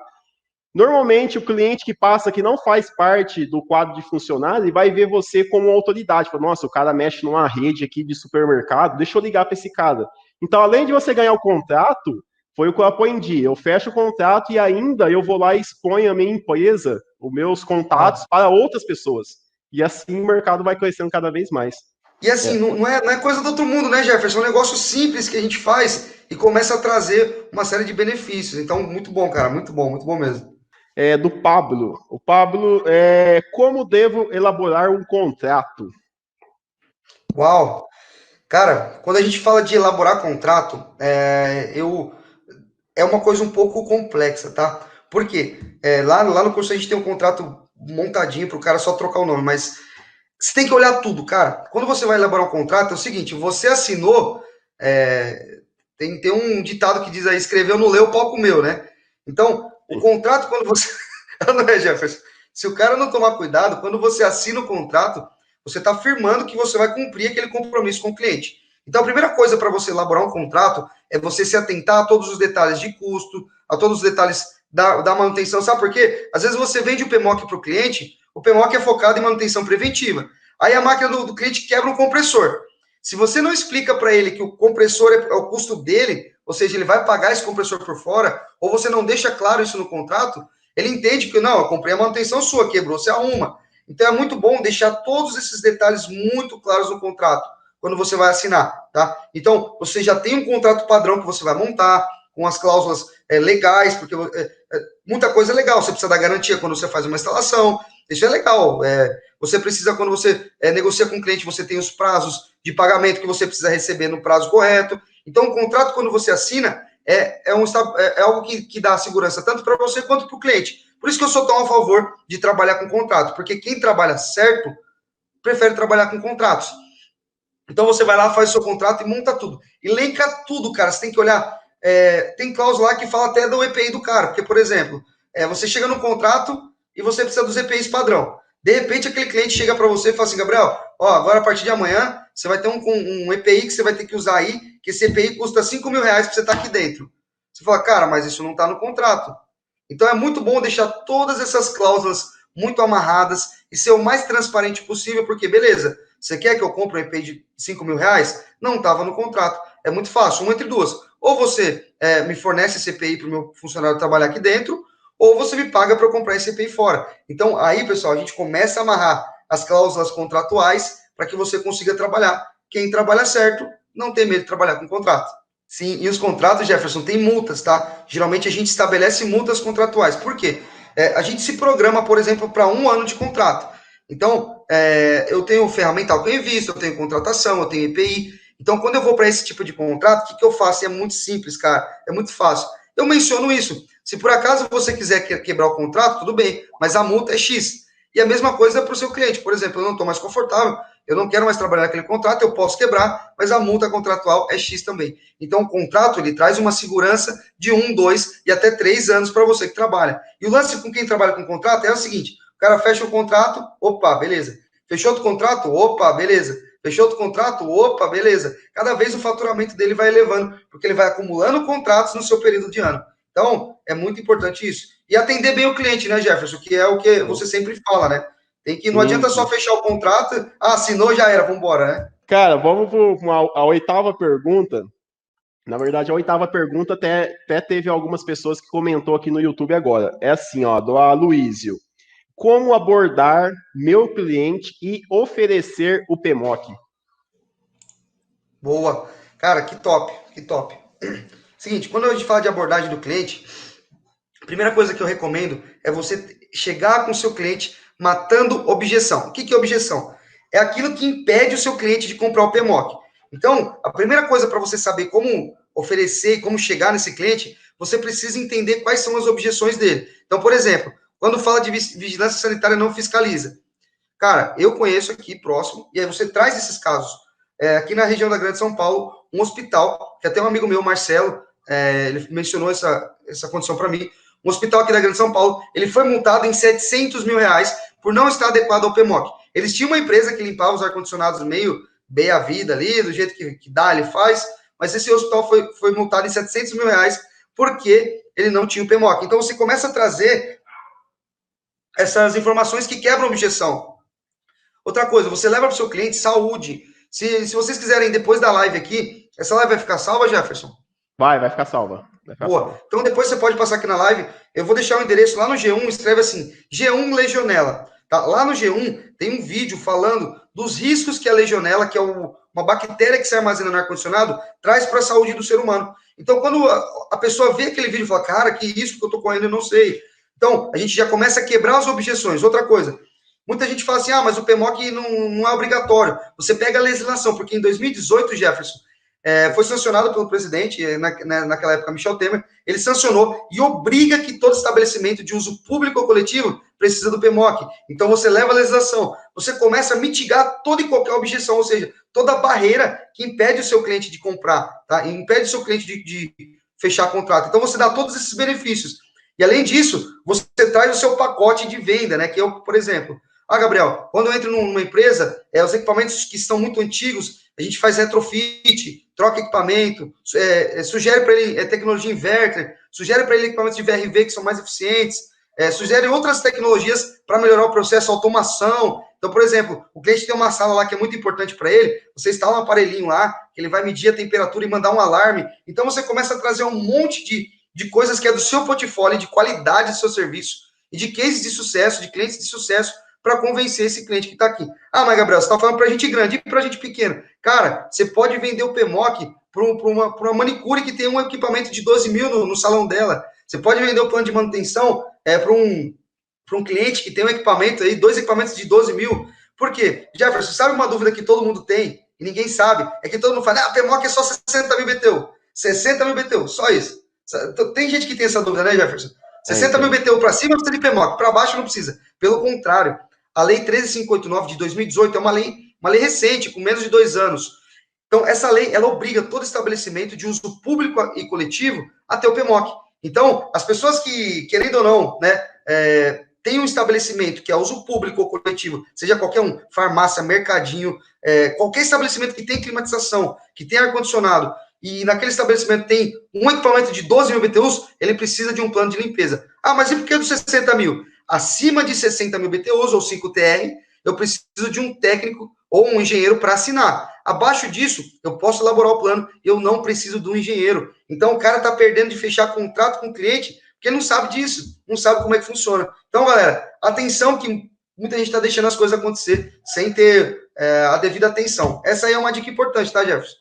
Normalmente, o cliente que passa que não faz parte do quadro de funcionário, ele vai ver você como autoridade. Fala, nossa, o cara mexe numa rede aqui de supermercado, deixa eu ligar para esse cara. Então, além de você ganhar o contrato, foi o que eu aprendi. Eu fecho o contrato e ainda eu vou lá e exponho a minha empresa, os meus contatos para outras pessoas. E assim o mercado vai crescendo cada vez mais. E assim, não é coisa do outro mundo, né, Jefferson? É um negócio simples que a gente faz e começa a trazer uma série de benefícios. Então, muito bom, cara, muito bom mesmo. Do Pablo. O Pablo, como devo elaborar um contrato? Uau! Cara, quando a gente fala de elaborar contrato, é uma coisa um pouco complexa, tá? Por quê? Lá no curso a gente tem um contrato montadinho para o cara só trocar o nome, mas você tem que olhar tudo, cara. Quando você vai elaborar um contrato, é o seguinte, você assinou, tem um ditado que diz aí, escreveu, não leu, o pau comeu, né? Então, o contrato, quando você... não é, Jefferson? Se o cara não tomar cuidado, quando você assina o contrato, você está afirmando que você vai cumprir aquele compromisso com o cliente. Então, a primeira coisa para você elaborar um contrato é você se atentar a todos os detalhes de custo, a todos os detalhes da manutenção. Sabe por quê? Às vezes você vende o PMOC para o cliente, o PMOC é focado em manutenção preventiva. Aí a máquina do cliente quebra um compressor. Se você não explica para ele que o compressor é o custo dele, ou seja, ele vai pagar esse compressor por fora, ou você não deixa claro isso no contrato, ele entende que, não, eu comprei a manutenção sua, quebrou, você arruma. Então é muito bom deixar todos esses detalhes muito claros no contrato, quando você vai assinar, tá? Então, você já tem um contrato padrão que você vai montar, com as cláusulas legais, porque muita coisa é legal, você precisa dar garantia quando você faz uma instalação, isso é legal. Você precisa, quando você negocia com o cliente, você tem os prazos de pagamento que você precisa receber no prazo correto. Então, o contrato, quando você assina, é algo que dá segurança tanto para você quanto para o cliente. Por isso que eu sou tão a favor de trabalhar com contrato, porque quem trabalha certo prefere trabalhar com contratos. Então você vai lá, faz o seu contrato e monta tudo. Elenca tudo, cara. Você tem que olhar. Tem cláusula lá que fala até do EPI do cara. Porque, por exemplo, você chega no contrato e você precisa dos EPIs padrão. De repente, aquele cliente chega para você e fala assim, Gabriel, agora a partir de amanhã, você vai ter um EPI que você vai ter que usar aí, que esse EPI custa R$5.000 para você estar aqui dentro. Você fala, cara, mas isso não está no contrato. Então é muito bom deixar todas essas cláusulas muito amarradas e ser o mais transparente possível, porque, beleza, você quer que eu compre um EPI de R$5.000? Não estava no contrato. É muito fácil, uma entre duas. Ou você me fornece esse EPI para o meu funcionário trabalhar aqui dentro, ou você me paga para eu comprar esse EPI fora. Então, aí, pessoal, a gente começa a amarrar as cláusulas contratuais para que você consiga trabalhar. Quem trabalha certo não tem medo de trabalhar com contrato. Sim, e os contratos, Jefferson, tem multas, tá? Geralmente a gente estabelece multas contratuais. Por quê? A gente se programa, por exemplo, para 1 ano de contrato. Então, eu tenho ferramental que eu invisto, eu tenho contratação, eu tenho EPI. Então, quando eu vou para esse tipo de contrato, o que eu faço? É muito simples, cara, é muito fácil. Eu menciono isso. Se por acaso você quiser quebrar o contrato, tudo bem, mas a multa é X. E a mesma coisa para o seu cliente. Por exemplo, eu não estou mais confortável, eu não quero mais trabalhar naquele contrato, eu posso quebrar, mas a multa contratual é X também. Então, o contrato, ele traz uma segurança de 1, 2 e até 3 anos para você que trabalha. E o lance com quem trabalha com contrato é o seguinte, o cara fecha o contrato, opa, beleza. Fechou outro contrato? Opa, beleza. Fechou outro contrato? Opa, beleza. Cada vez o faturamento dele vai elevando, porque ele vai acumulando contratos no seu período de ano. Então, é muito importante isso. E atender bem o cliente, né, Jefferson? Que é o que você sempre fala, né? Tem que, não Sim, adianta sim. só fechar o contrato, assinou, já era, vamos embora, né? Cara, vamos para a oitava pergunta. Na verdade, a oitava pergunta até teve algumas pessoas que comentou aqui no YouTube agora. É assim, ó, do Aloísio. Como abordar meu cliente e oferecer o PMOC? Boa. Cara, que top, que top. Seguinte, quando a gente fala de abordagem do cliente, a primeira coisa que eu recomendo é você chegar com o seu cliente matando objeção. O que é objeção? É aquilo que impede o seu cliente de comprar o PMOC. Então, a primeira coisa para você saber como oferecer e como chegar nesse cliente, você precisa entender quais são as objeções dele. Então, por exemplo, quando fala de vigilância sanitária não fiscaliza. Cara, eu conheço aqui próximo, e aí você traz esses casos. Aqui na região da Grande São Paulo, um hospital, que até um amigo meu, Marcelo, ele mencionou essa condição para mim. Um hospital aqui da Grande São Paulo, ele foi multado em R$ 700 mil por não estar adequado ao PMOC. Eles tinham uma empresa que limpava os ar-condicionados meio bem a vida ali, do jeito que dá, ele faz, mas esse hospital foi multado em R$ 700 mil porque ele não tinha o PMOC. Então você começa a trazer essas informações que quebram a objeção. Outra coisa, você leva para o seu cliente saúde. Se vocês quiserem, depois da live aqui, essa live vai ficar salva, Jefferson? Vai ficar salva. Vai ficar Boa. salva. Então depois você pode passar aqui na live. Eu vou deixar o endereço lá no G1, escreve assim, G1 Legionela. Tá? Lá no G1 tem um vídeo falando dos riscos que a legionela, que é uma bactéria que se armazena no ar-condicionado, traz para a saúde do ser humano. Então, quando a pessoa vê aquele vídeo e fala, cara, que risco que eu estou correndo, eu não sei. Então, a gente já começa a quebrar as objeções. Outra coisa, muita gente fala assim, mas o PMOC não é obrigatório. Você pega a legislação, porque em 2018, Jefferson, foi sancionado pelo presidente, naquela época, Michel Temer, ele sancionou e obriga que todo estabelecimento de uso público ou coletivo precisa do PMOC. Então, você leva a legislação, você começa a mitigar toda e qualquer objeção, ou seja, toda barreira que impede o seu cliente de comprar, tá? E impede o seu cliente de fechar contrato. Então, você dá todos esses benefícios. E, além disso, você traz o seu pacote de venda, né? Que é, por exemplo, Gabriel, quando eu entro numa empresa, os equipamentos que estão muito antigos, a gente faz retrofit, troca equipamento, sugere para ele tecnologia inverter, sugere para ele equipamentos de VRV que são mais eficientes, sugere outras tecnologias para melhorar o processo, automação. Então, por exemplo, o cliente tem uma sala lá que é muito importante para ele, você instala um aparelhinho lá, que ele vai medir a temperatura e mandar um alarme. Então, você começa a trazer um monte de coisas que é do seu portfólio, de qualidade do seu serviço, e de cases de sucesso, de clientes de sucesso, para convencer esse cliente que está aqui. Mas Gabriel, você está falando para gente grande e para gente pequena. Cara, você pode vender o PMOC para uma manicure que tem um equipamento de 12 mil no salão dela. Você pode vender o plano de manutenção para um cliente que tem um equipamento aí, 2 equipamentos de 12 mil. Por quê? Jefferson, sabe uma dúvida que todo mundo tem e ninguém sabe? É que todo mundo fala, PMOC é só 60 mil BTU. 60 mil BTU, só isso. Tem gente que tem essa dúvida, né, Jefferson? 60 mil BTU para cima precisa de PMOC, para baixo não precisa. Pelo contrário, a Lei 13589 de 2018 é uma lei recente, com menos de 2 anos. Então, essa lei, ela obriga todo estabelecimento de uso público e coletivo a ter o PMOC. Então, as pessoas que, querendo ou não, né, tem um estabelecimento que é uso público ou coletivo, seja qualquer um, farmácia, mercadinho, qualquer estabelecimento que tem climatização, que tem ar-condicionado, e naquele estabelecimento tem um equipamento de 12 mil BTUs, ele precisa de um plano de limpeza. Mas e por que dos 60 mil? Acima de 60 mil BTUs ou 5TR, eu preciso de um técnico ou um engenheiro para assinar. Abaixo disso, eu posso elaborar o plano, eu não preciso de um engenheiro. Então, o cara está perdendo de fechar contrato com o cliente, porque não sabe disso, não sabe como é que funciona. Então, galera, atenção que muita gente está deixando as coisas acontecer sem ter a devida atenção. Essa aí é uma dica importante, tá, Jefferson?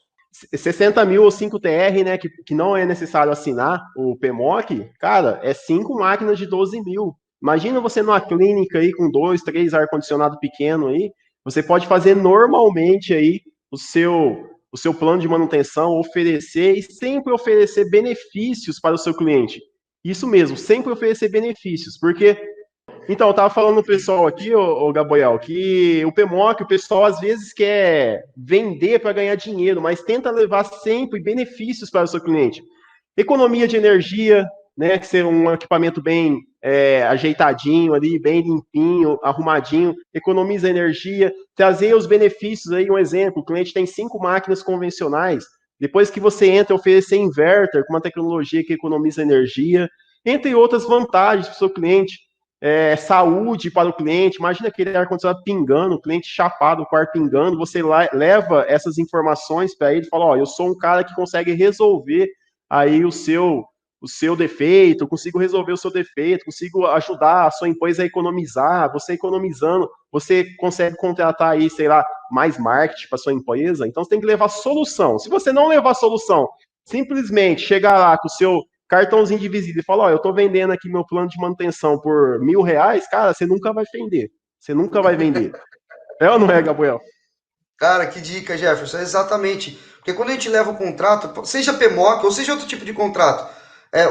60 mil ou 5TR, né, que não é necessário assinar o PMOC, cara, é 5 máquinas de 12 mil. Imagina você numa clínica aí com 2, 3 ar-condicionado pequeno aí, você pode fazer normalmente aí o seu plano de manutenção, oferecer e sempre oferecer benefícios para o seu cliente. Isso mesmo, sempre oferecer benefícios, porque então, eu estava falando pro pessoal aqui, ô Gabriel, que o PMOC, o pessoal às vezes quer vender para ganhar dinheiro, mas tenta levar sempre benefícios para o seu cliente. Economia de energia, né, ser um equipamento bem ajeitadinho ali, bem limpinho, arrumadinho, economiza energia, trazer os benefícios aí, um exemplo, o cliente tem 5 máquinas convencionais, depois que você entra, oferecer inverter com uma tecnologia que economiza energia, entre outras vantagens para o seu cliente. Saúde para o cliente, imagina aquele ar-condicionado pingando, o cliente chapado, o quarto pingando, você leva essas informações para ele e fala, ó, eu sou um cara que consegue resolver aí o seu defeito, eu consigo resolver o seu defeito, consigo ajudar a sua empresa a economizar, você economizando, você consegue contratar aí, sei lá, mais marketing para sua empresa, então você tem que levar solução. Se você não levar solução, simplesmente chegar lá com o seu cartãozinho de visita e falar, ó, eu tô vendendo aqui meu plano de manutenção por R$1.000, cara, você nunca vai vender. Você nunca vai vender. É ou não é, Gabriel? Cara, que dica, Jefferson. Exatamente. Porque quando a gente leva o contrato, seja PMOC ou seja outro tipo de contrato,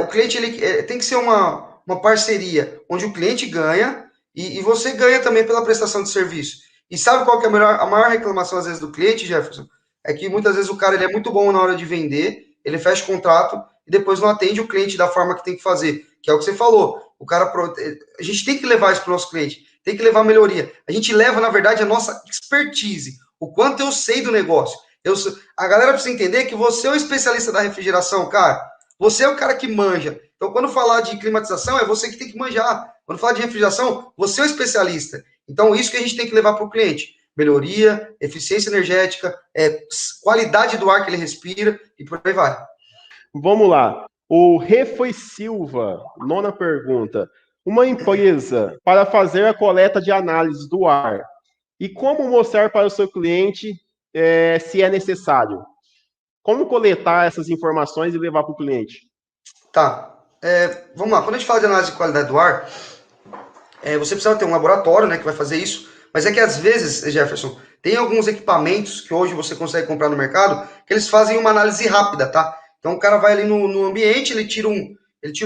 o cliente ele, tem que ser uma parceria onde o cliente ganha e você ganha também pela prestação de serviço. E sabe qual que é a maior reclamação, às vezes, do cliente, Jefferson? É que muitas vezes o cara ele é muito bom na hora de vender, ele fecha o contrato e depois não atende o cliente da forma que tem que fazer, que é o que você falou. A gente tem que levar isso para o nosso cliente, tem que levar melhoria. A gente leva, na verdade, a nossa expertise, o quanto eu sei do negócio. A galera precisa entender que você é o especialista da refrigeração, cara. Você é o cara que manja. Então, quando falar de climatização, é você que tem que manjar. Quando falar de refrigeração, você é o especialista. Então, isso que a gente tem que levar para o cliente. Melhoria, eficiência energética, qualidade do ar que ele respira e por aí vai. Vamos lá. O Refoi Silva, 9ª pergunta. Uma empresa para fazer a coleta de análise do ar e como mostrar para o seu cliente se é necessário? Como coletar essas informações e levar para o cliente? Tá. Vamos lá. Quando a gente fala de análise de qualidade do ar, você precisa ter um laboratório, né, que vai fazer isso. Mas é que às vezes, Jefferson, tem alguns equipamentos que hoje você consegue comprar no mercado que eles fazem uma análise rápida, tá? Então o cara vai ali no ambiente, ele tira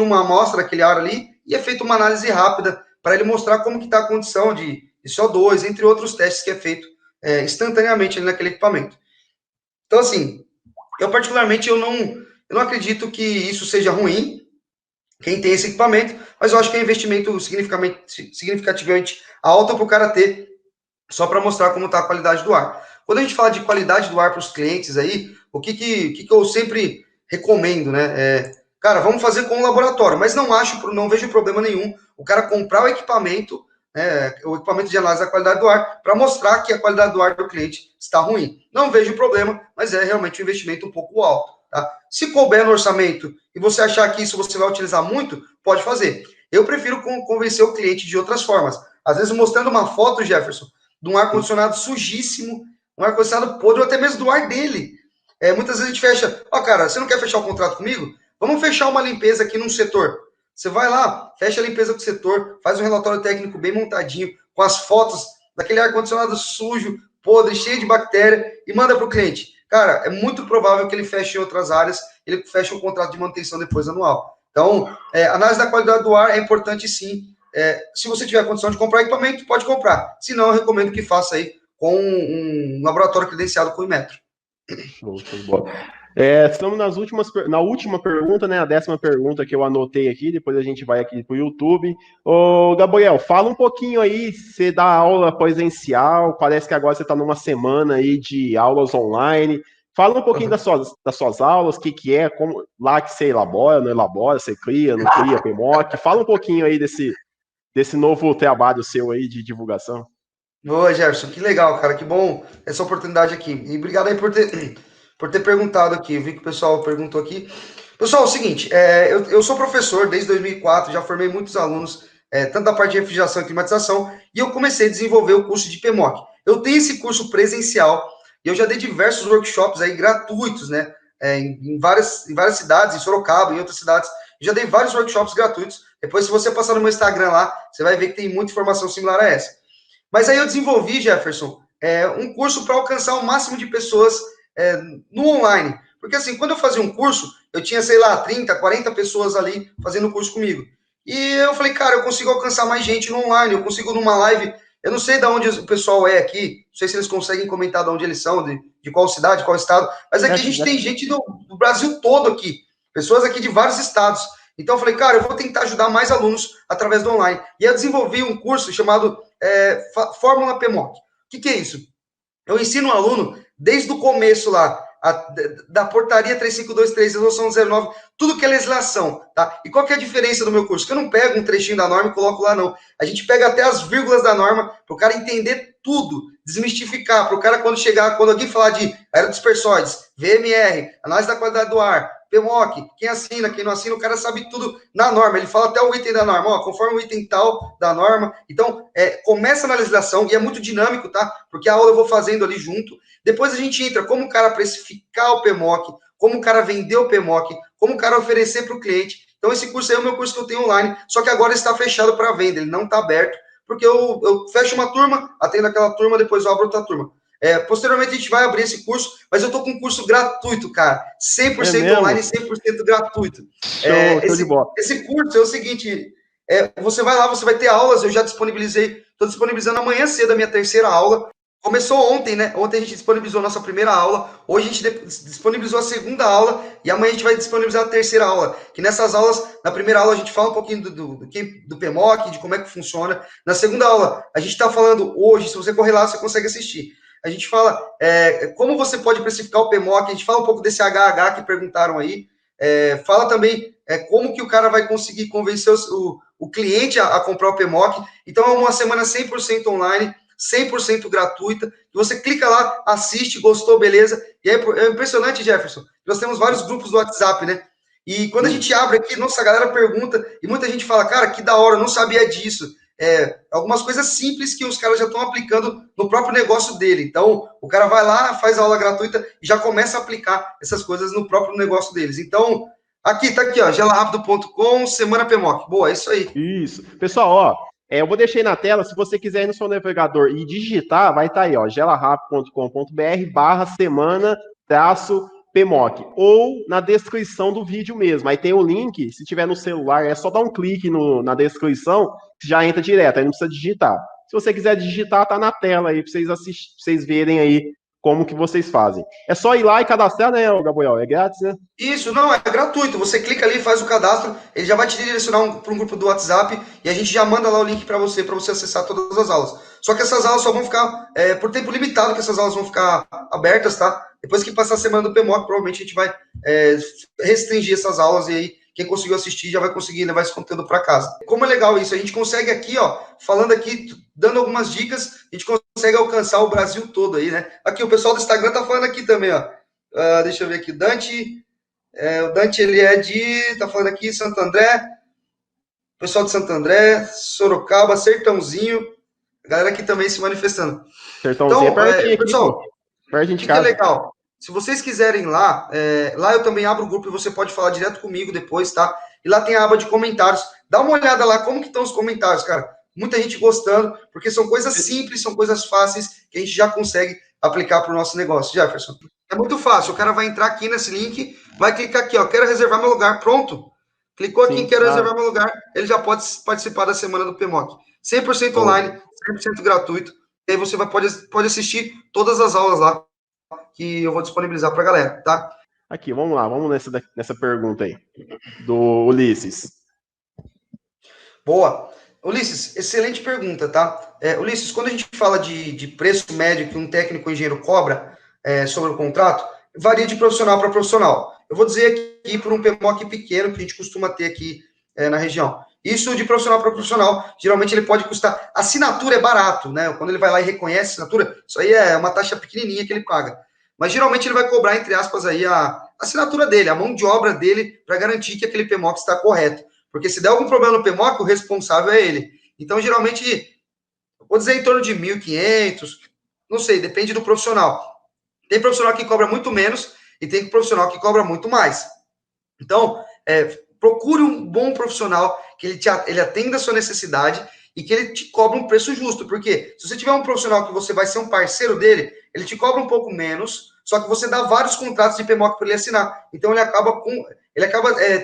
uma amostra daquele ar ali e é feita uma análise rápida para ele mostrar como que está a condição de CO2, entre outros testes que é feito instantaneamente ali naquele equipamento. Então, assim, eu particularmente eu não acredito que isso seja ruim, quem tem esse equipamento, mas eu acho que é um investimento significativamente alto para o cara ter, só para mostrar como está a qualidade do ar. Quando a gente fala de qualidade do ar para os clientes aí, o que eu sempre recomendo, né? Cara, vamos fazer com o laboratório, mas não vejo problema nenhum o cara comprar o equipamento de análise da qualidade do ar, para mostrar que a qualidade do ar do cliente está ruim. Não vejo problema, mas é realmente um investimento um pouco alto. Tá? Se couber no orçamento e você achar que isso você vai utilizar muito, pode fazer. Eu prefiro convencer o cliente de outras formas. Às vezes mostrando uma foto, Jefferson, de um ar-condicionado sujíssimo, um ar-condicionado podre, ou até mesmo do ar dele. Muitas vezes a gente fecha, cara, você não quer fechar o contrato comigo? Vamos fechar uma limpeza aqui num setor. Você vai lá, fecha a limpeza do setor, faz um relatório técnico bem montadinho, com as fotos daquele ar-condicionado sujo, podre, cheio de bactéria, e manda para o cliente. Cara, é muito provável que ele feche em outras áreas, ele feche um contrato de manutenção depois anual. Então, análise da qualidade do ar é importante sim. Se você tiver a condição de comprar equipamento, pode comprar. Se não, eu recomendo que faça aí com um laboratório credenciado com o Inmetro. Show de bola. Estamos na última pergunta, né? A 10ª pergunta que eu anotei aqui, depois a gente vai aqui para o YouTube. Ô, Gabriel, fala um pouquinho aí, você dá aula presencial, parece que agora você está numa semana aí de aulas online. Fala um pouquinho das suas aulas, o que é, como lá que você elabora, não elabora, você cria, não cria, PMOC. Fala um pouquinho aí desse novo trabalho seu aí de divulgação. Boa, Jefferson, que legal, cara, que bom essa oportunidade aqui. E obrigado aí por ter perguntado aqui. Eu vi que o pessoal perguntou aqui. Pessoal, é o seguinte, eu sou professor desde 2004, já formei muitos alunos, tanto da parte de refrigeração e climatização, e eu comecei a desenvolver o curso de PMOC. Eu tenho esse curso presencial, e eu já dei diversos workshops aí gratuitos, né, em várias cidades, em Sorocaba, em outras cidades, eu já dei vários workshops gratuitos. Depois, se você passar no meu Instagram lá, você vai ver que tem muita informação similar a essa. Mas aí eu desenvolvi, Jefferson, um curso para alcançar o máximo de pessoas no online. Porque assim, quando eu fazia um curso, eu tinha, sei lá, 30, 40 pessoas ali fazendo o curso comigo. E eu falei, cara, eu consigo alcançar mais gente no online, eu consigo numa live. Eu não sei de onde o pessoal é aqui, não sei se eles conseguem comentar de onde eles são, de qual cidade, qual estado, mas aqui a gente tem gente do Brasil todo aqui, pessoas aqui de vários estados. Então eu falei, cara, eu vou tentar ajudar mais alunos através do online. E eu desenvolvi um curso chamado Fórmula PMOC. O que é isso? Eu ensino um aluno desde o começo lá, da portaria 3523, resolução 09, tudo que é legislação, tá? E qual que é a diferença do meu curso? Que eu não pego um trechinho da norma e coloco lá, não. A gente pega até as vírgulas da norma, para o cara entender tudo, desmistificar, para o cara quando chegar, quando alguém falar de aerodispersóides, VMR, análise da qualidade do ar, PMOC, quem assina, quem não assina, o cara sabe tudo na norma, ele fala até o item da norma, ó, conforme o item tal da norma. Então, começa na legislação, e é muito dinâmico, tá? Porque a aula eu vou fazendo ali junto. Depois a gente entra como o cara precificar o PMOC, como o cara vender o PMOC, como o cara oferecer para o cliente. Então, esse curso aí é o meu curso que eu tenho online, só que agora está fechado para venda, ele não está aberto, porque eu fecho uma turma, atendo aquela turma, depois eu abro outra turma. Posteriormente a gente vai abrir esse curso, mas eu estou com um curso gratuito, cara, 100% online e 100% gratuito. Show de bola. Esse curso é o seguinte, você vai lá, você vai ter aulas, eu já disponibilizei, estou disponibilizando amanhã cedo a minha terceira aula. Começou ontem, né? Ontem a gente disponibilizou a nossa primeira aula, hoje a gente disponibilizou a segunda aula e amanhã a gente vai disponibilizar a terceira aula. Que nessas aulas, na primeira aula a gente fala um pouquinho do PMOC, de como é que funciona. Na segunda aula, a gente está falando hoje, se você correr lá, você consegue assistir. A gente fala como você pode precificar o PMOC, a gente fala um pouco desse HH que perguntaram aí, fala também como que o cara vai conseguir convencer o cliente a comprar o PMOC. Então é uma semana 100% online, 100% gratuita, e você clica lá, assiste, gostou, beleza, e é impressionante, Jefferson, nós temos vários grupos do WhatsApp, né, e quando a gente abre aqui, nossa, a galera pergunta, e muita gente fala, cara, que da hora, eu não sabia disso, algumas coisas simples que os caras já estão aplicando no próprio negócio dele, então, o cara vai lá, faz a aula gratuita, e já começa a aplicar essas coisas no próprio negócio deles, então, tá aqui, ó, gelarapido.com, Semana PMOC, boa, é isso aí. Isso, pessoal, ó, eu vou deixar aí na tela, se você quiser ir no seu navegador e digitar, vai estar aí, ó, gelarap.com.br/semana-PMOC, ou na descrição do vídeo mesmo, aí tem o link, se tiver no celular, é só dar um clique na descrição, já entra direto, aí não precisa digitar. Se você quiser digitar, tá na tela aí, pra vocês verem aí como que vocês fazem. É só ir lá e cadastrar, né, Gabriel? É grátis, né? Isso, não, é gratuito. Você clica ali, faz o cadastro, ele já vai te direcionar para um grupo do WhatsApp e a gente já manda lá o link para você acessar todas as aulas. Só que essas aulas só vão ficar por tempo limitado, que essas aulas vão ficar abertas, tá? Depois que passar a semana do PMOC, provavelmente a gente vai restringir essas aulas e aí quem conseguiu assistir já vai conseguir levar esse conteúdo para casa. Como é legal isso? A gente consegue aqui, ó, falando aqui, dando algumas dicas, a gente consegue alcançar o Brasil todo aí, né? Aqui, o pessoal do Instagram tá falando aqui também, ó. Deixa eu ver aqui, Dante... o Dante, ele tá falando aqui, Santo André, pessoal de Santo André, Sorocaba, Sertãozinho, a galera aqui também se manifestando. Sertãozinho então, é pertinho pessoal, o que é legal? Se vocês quiserem lá, lá eu também abro o grupo e você pode falar direto comigo depois, tá? E lá tem a aba de comentários. Dá uma olhada lá, como que estão os comentários, cara. Muita gente gostando, porque são coisas simples, são coisas fáceis que a gente já consegue aplicar para o nosso negócio. Jefferson, é muito fácil. O cara vai entrar aqui nesse link, vai clicar aqui, ó, quero reservar meu lugar, pronto. Clicou aqui em quero reservar meu lugar, ele já pode participar da semana do PMOC. 100% online, 100% gratuito. E aí você pode assistir todas as aulas lá que eu vou disponibilizar para a galera, tá? Aqui, vamos lá, vamos nessa pergunta aí, do Ulisses. Boa. Ulisses, excelente pergunta, tá? Ulisses, quando a gente fala de preço médio que um técnico engenheiro cobra sobre o contrato, varia de profissional para profissional. Eu vou dizer aqui por um PMOC pequeno que a gente costuma ter aqui na região. Isso de profissional para profissional, geralmente ele pode custar... Assinatura é barato, né? Quando ele vai lá e reconhece a assinatura, isso aí é uma taxa pequenininha que ele paga. Mas geralmente ele vai cobrar, entre aspas, aí a assinatura dele, a mão de obra dele, para garantir que aquele PMOC está correto. Porque se der algum problema no PMOC, o responsável é ele. Então, geralmente, vou dizer em torno de 1.500, não sei, depende do profissional. Tem profissional que cobra muito menos e tem profissional que cobra muito mais. Então, procure um bom profissional que ele atenda a sua necessidade e que ele te cobra um preço justo. Porque se você tiver um profissional que você vai ser um parceiro dele, ele te cobra um pouco menos, só que você dá vários contratos de PMOC para ele assinar. Então ele acaba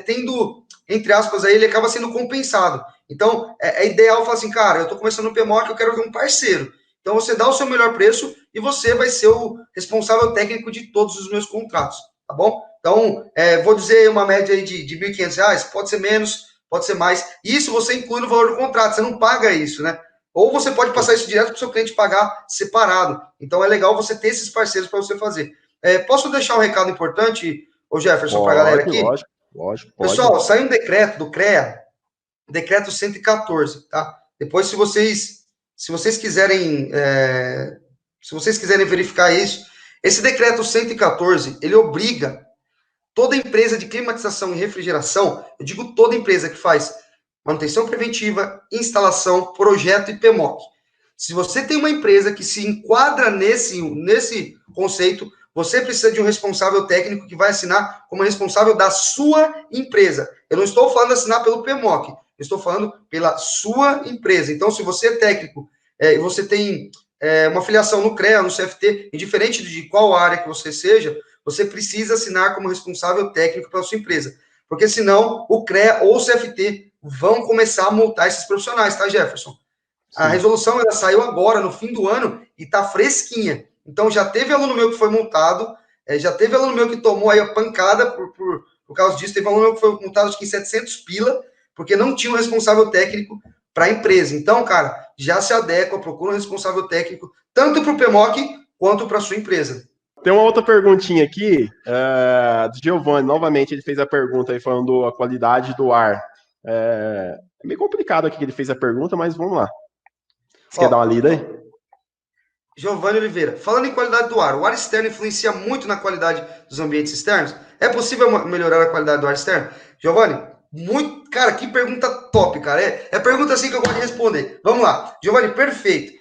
tendo, entre aspas, aí, ele acaba sendo compensado. Então é ideal falar assim, cara, eu estou começando no PMOC, eu quero ver um parceiro. Então você dá o seu melhor preço e você vai ser o responsável técnico de todos os meus contratos, tá bom? Então, vou dizer uma média aí de R$ 1.500, pode ser menos, pode ser mais. Isso você inclui no valor do contrato, você não paga isso, né? Ou você pode passar isso direto para o seu cliente pagar separado. Então é legal você ter esses parceiros para você fazer. Posso deixar um recado importante, ô Jefferson, para a galera aqui? Lógico. Pessoal, saiu um decreto do CREA, decreto 114, tá? Depois, se vocês quiserem verificar isso, esse decreto 114, ele obriga toda empresa de climatização e refrigeração, eu digo toda empresa que faz manutenção preventiva, instalação, projeto e PMOC. Se você tem uma empresa que se enquadra nesse conceito, você precisa de um responsável técnico que vai assinar como responsável da sua empresa. Eu não estou falando de assinar pelo PMOC, eu estou falando pela sua empresa. Então, se você é técnico e você tem uma filiação no CREA, no CFT, indiferente de qual área que você seja, você precisa assinar como responsável técnico pela sua empresa. Porque senão o CREA ou o CFT vão começar a multar esses profissionais, tá, Jefferson? Sim. A resolução ela saiu agora, no fim do ano, e está fresquinha. Então, já teve aluno meu que foi multado, já teve aluno meu que tomou aí a pancada por causa disso, teve aluno meu que foi multado, acho que em 700 pila, porque não tinha um responsável técnico para a empresa. Então, cara, já se adequa, procura um responsável técnico, tanto para o PMOC quanto para a sua empresa. Tem uma outra perguntinha aqui, do Giovanni, novamente ele fez a pergunta aí falando da qualidade do ar. É meio complicado aqui que ele fez a pergunta, mas vamos lá. Você quer dar uma lida aí? Giovanni Oliveira, falando em qualidade do ar, o ar externo influencia muito na qualidade dos ambientes externos? É possível melhorar a qualidade do ar externo? Giovanni, cara, que pergunta top, cara. É pergunta assim que eu gosto de responder. Vamos lá. Giovanni, perfeito.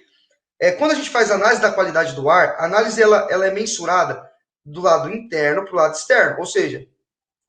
Quando a gente faz análise da qualidade do ar, a análise ela é mensurada do lado interno para o lado externo. Ou seja,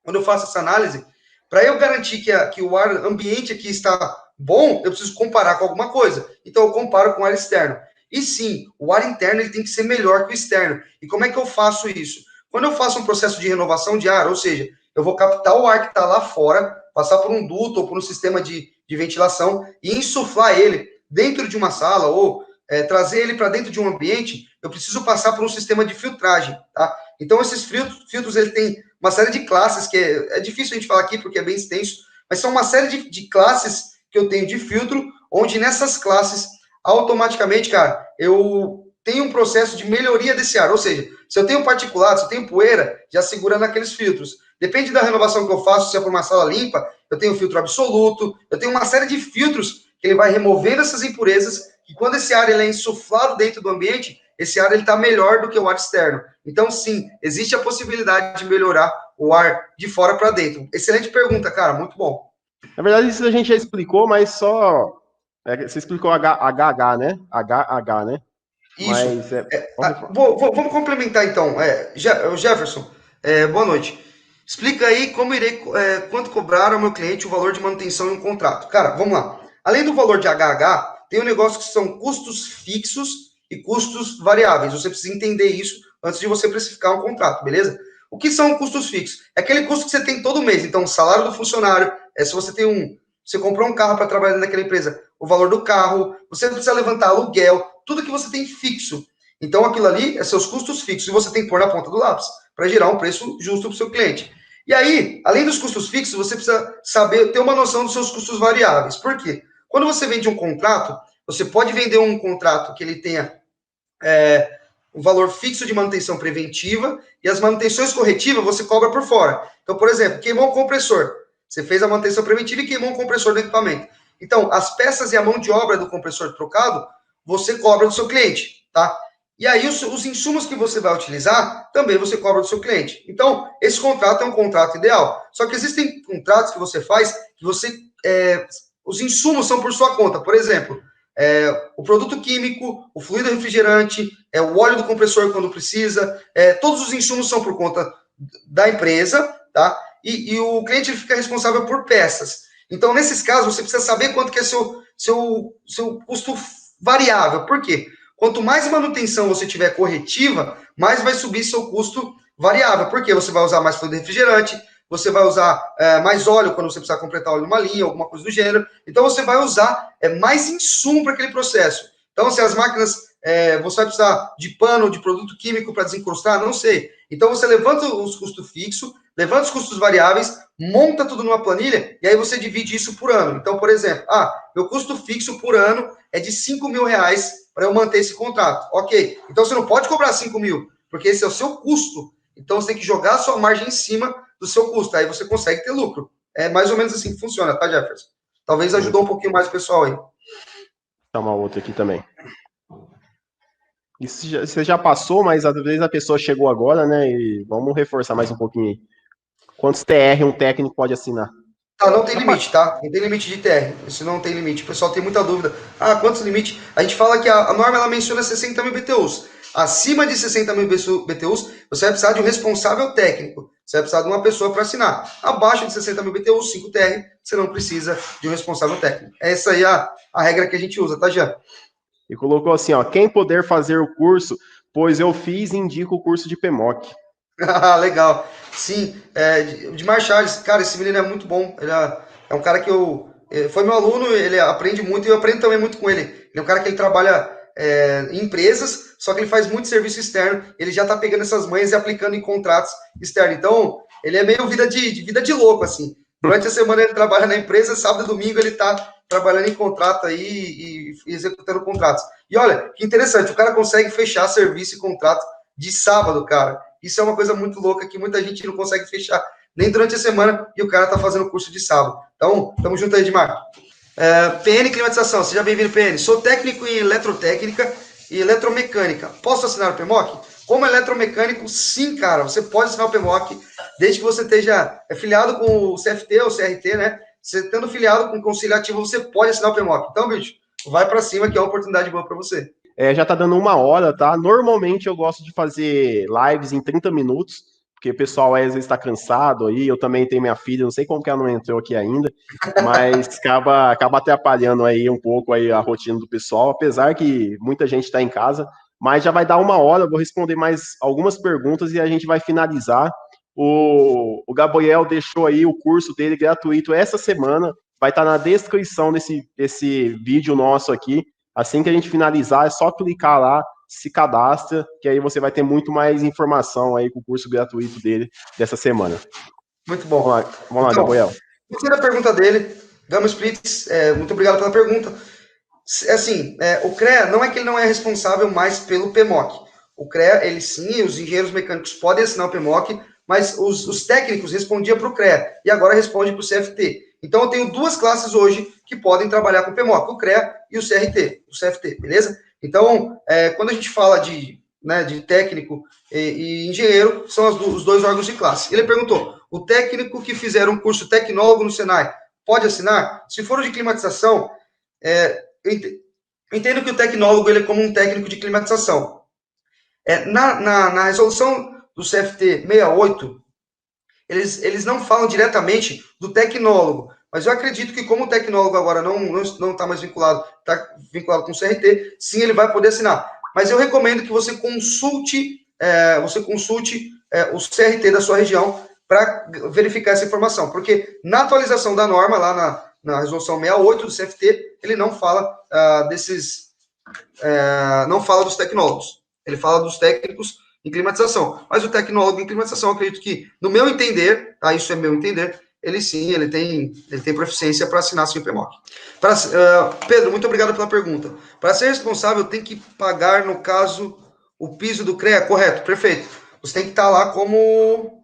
quando eu faço essa análise, para eu garantir que o ar ambiente aqui está bom, eu preciso comparar com alguma coisa. Então, eu comparo com o ar externo. E sim, o ar interno ele tem que ser melhor que o externo. E como é que eu faço isso? Quando eu faço um processo de renovação de ar, ou seja, eu vou captar o ar que está lá fora, passar por um duto ou por um sistema de ventilação e insuflar ele dentro de uma sala ou trazer ele para dentro de um ambiente, eu preciso passar por um sistema de filtragem, tá? Então, esses filtros, ele tem uma série de classes, que é difícil a gente falar aqui, porque é bem extenso, mas são uma série de classes que eu tenho de filtro, onde nessas classes, automaticamente, cara, eu tenho um processo de melhoria desse ar, ou seja, se eu tenho particulado, se eu tenho poeira, já segura naqueles filtros. Depende da renovação que eu faço, se é por uma sala limpa, eu tenho filtro absoluto, eu tenho uma série de filtros que ele vai removendo essas impurezas, e quando esse ar ele é insuflado dentro do ambiente, esse ar está melhor do que o ar externo. Então, sim, existe a possibilidade de melhorar o ar de fora para dentro. Excelente pergunta, cara, muito bom. Na verdade, isso a gente já explicou, mas só... você explicou HH, né? HH, né? Isso. Mas, vamos complementar, então. Jefferson, boa noite. Explica aí quanto cobrar ao meu cliente o valor de manutenção em um contrato. Cara, vamos lá. Além do valor de HH, tem um negócio que são custos fixos e custos variáveis. Você precisa entender isso antes de você precificar um contrato, beleza? O que são custos fixos? É aquele custo que você tem todo mês. Então, o salário do funcionário, se você comprou um carro para trabalhar naquela empresa, o valor do carro, você precisa levantar aluguel, tudo que você tem fixo. Então, aquilo ali é seus custos fixos e você tem que pôr na ponta do lápis para gerar um preço justo para o seu cliente. E aí, além dos custos fixos, você precisa ter uma noção dos seus custos variáveis. Por quê? Quando você vende um contrato, você pode vender um contrato que ele tenha um valor fixo de manutenção preventiva e as manutenções corretivas você cobra por fora. Então, por exemplo, queimou um compressor. Você fez a manutenção preventiva e queimou um compressor do equipamento. Então, as peças e a mão de obra do compressor trocado, você cobra do seu cliente, tá? E aí, os insumos que você vai utilizar, também você cobra do seu cliente. Então, esse contrato é um contrato ideal. Só que existem contratos que você faz que os insumos são por sua conta. Por exemplo, o produto químico, o fluido refrigerante, o óleo do compressor quando precisa, todos os insumos são por conta da empresa, tá? E o cliente ele fica responsável por peças. Então, nesses casos, você precisa saber quanto que é seu custo variável. Por quê? Quanto mais manutenção você tiver corretiva, mais vai subir seu custo variável, porque você vai usar mais fluido refrigerante, você vai usar mais óleo quando você precisar completar óleo numa linha, alguma coisa do gênero. Então, você vai usar mais insumo para aquele processo. Então, se as máquinas, você vai precisar de pano, de produto químico para desencrustar, não sei. Então, você levanta os custos fixos, levanta os custos variáveis, monta tudo numa planilha, e aí você divide isso por ano. Então, por exemplo, meu custo fixo por ano é de R$ 5.000 para eu manter esse contrato. Ok, então você não pode cobrar 5 mil, porque esse é o seu custo. Então, você tem que jogar a sua margem em cima do seu custo, aí você consegue ter lucro. É mais ou menos assim que funciona, tá, Jefferson? Talvez ajudou um pouquinho mais o pessoal aí. Vou chamar outra aqui também. Isso você já passou, mas às vezes a pessoa chegou agora, né? E vamos reforçar mais um pouquinho aí. Quantos TR um técnico pode assinar? Não tem limite, tá? Não tem limite de TR. Isso não tem limite. O pessoal tem muita dúvida. Quantos limites? A gente fala que a norma ela menciona 60 mil BTUs. Acima de 60 mil BTUs, você vai precisar de um responsável técnico. Você vai precisar de uma pessoa para assinar. Abaixo de 60 mil BTUs, 5 TR, você não precisa de um responsável técnico. Essa aí é a regra que a gente usa, tá, Jean? E colocou assim, ó, quem puder fazer o curso, pois eu fiz e indico o curso de PMOC. Legal. Sim, de Charles, cara, esse menino é muito bom. Ele é um cara que foi meu aluno, ele aprende muito e eu aprendo também muito com ele. Ele é um cara que ele trabalha em empresas, só que ele faz muito serviço externo. Ele já tá pegando essas manhas e aplicando em contratos externos. Então, ele é meio vida de louco, assim. Durante a semana ele trabalha na empresa, sábado e domingo ele tá trabalhando em contrato aí e executando contratos. E olha, que interessante, o cara consegue fechar serviço e contrato de sábado, cara. Isso é uma coisa muito louca que muita gente não consegue fechar nem durante a semana e o cara tá fazendo curso de sábado. Então, tamo junto aí, Edmar. PN Climatização, seja bem-vindo, PN. Sou técnico em eletrotécnica e eletromecânica. Posso assinar o PMOC? Como eletromecânico, sim, cara. Você pode assinar o PMOC desde que você esteja filiado com o CFT ou CRT, né? Você estando filiado com o conciliativo, você pode assinar o PMOC. Então, bicho, vai para cima que é uma oportunidade boa para você. Já tá dando 1 hora, tá? Normalmente eu gosto de fazer lives em 30 minutos, porque o pessoal às vezes está cansado aí, eu também tenho minha filha, não sei como que ela não entrou aqui ainda, mas acaba atrapalhando aí um pouco aí a rotina do pessoal, apesar que muita gente está em casa, mas já vai dar 1 hora, eu vou responder mais algumas perguntas e a gente vai finalizar. O Gabriel deixou aí o curso dele gratuito essa semana, vai estar na descrição desse vídeo nosso aqui. Assim que a gente finalizar, é só clicar lá, se cadastra, que aí você vai ter muito mais informação aí com o curso gratuito dele dessa semana. Muito bom. Vamos lá, Gabriel. Gostei da pergunta dele. Gama Splits, muito obrigado pela pergunta. Assim, o CREA não é que ele não é responsável mais pelo PMOC. O CREA, ele sim, os engenheiros mecânicos podem assinar o PMOC, mas os técnicos respondiam para o CREA e agora responde para o CFT. Então, eu tenho 2 classes hoje que podem trabalhar com o PMOC, o CREA e o CFT, beleza? Então, quando a gente fala de técnico e engenheiro, são os 2 órgãos de classe. Ele perguntou, o técnico que fizer um curso tecnólogo no Senai, pode assinar? Se for o de climatização, eu entendo que o tecnólogo ele é como um técnico de climatização. Na resolução do CFT 68, eles não falam diretamente do tecnólogo, mas eu acredito que como o tecnólogo agora não está mais vinculado, está vinculado com o CRT, sim, ele vai poder assinar. Mas eu recomendo que você consulte o CRT da sua região para verificar essa informação, porque na atualização da norma, lá na resolução 68 do CFT, ele não fala não fala dos tecnólogos, ele fala dos técnicos em climatização. Mas o tecnólogo em climatização, acredito que, no meu entender, isso é meu entender, ele sim, ele tem proficiência para assinar sim o PMOC. Pedro, muito obrigado pela pergunta. Para ser responsável, tem que pagar, no caso, o piso do CREA? Correto, perfeito. Você tem que estar lá como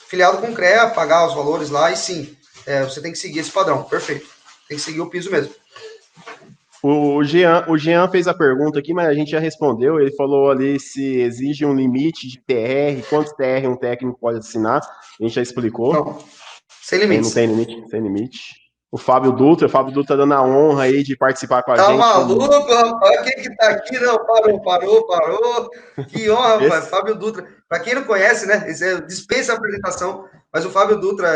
filiado com o CREA, pagar os valores lá, e sim, você tem que seguir esse padrão, perfeito. Tem que seguir o piso mesmo. O Jean fez a pergunta aqui, mas a gente já respondeu. Ele falou ali se exige um limite de TR, quantos TR um técnico pode assinar. A gente já explicou. Não, sem limites. Não tem limite, sem limite. O Fábio Dutra dando a honra aí de participar com a gente. Tá maluco, rapaz? Quem que tá aqui? Não, parou. Que honra, rapaz. Fábio Dutra. Para quem não conhece, né? Dispensa a apresentação, mas o Fábio Dutra,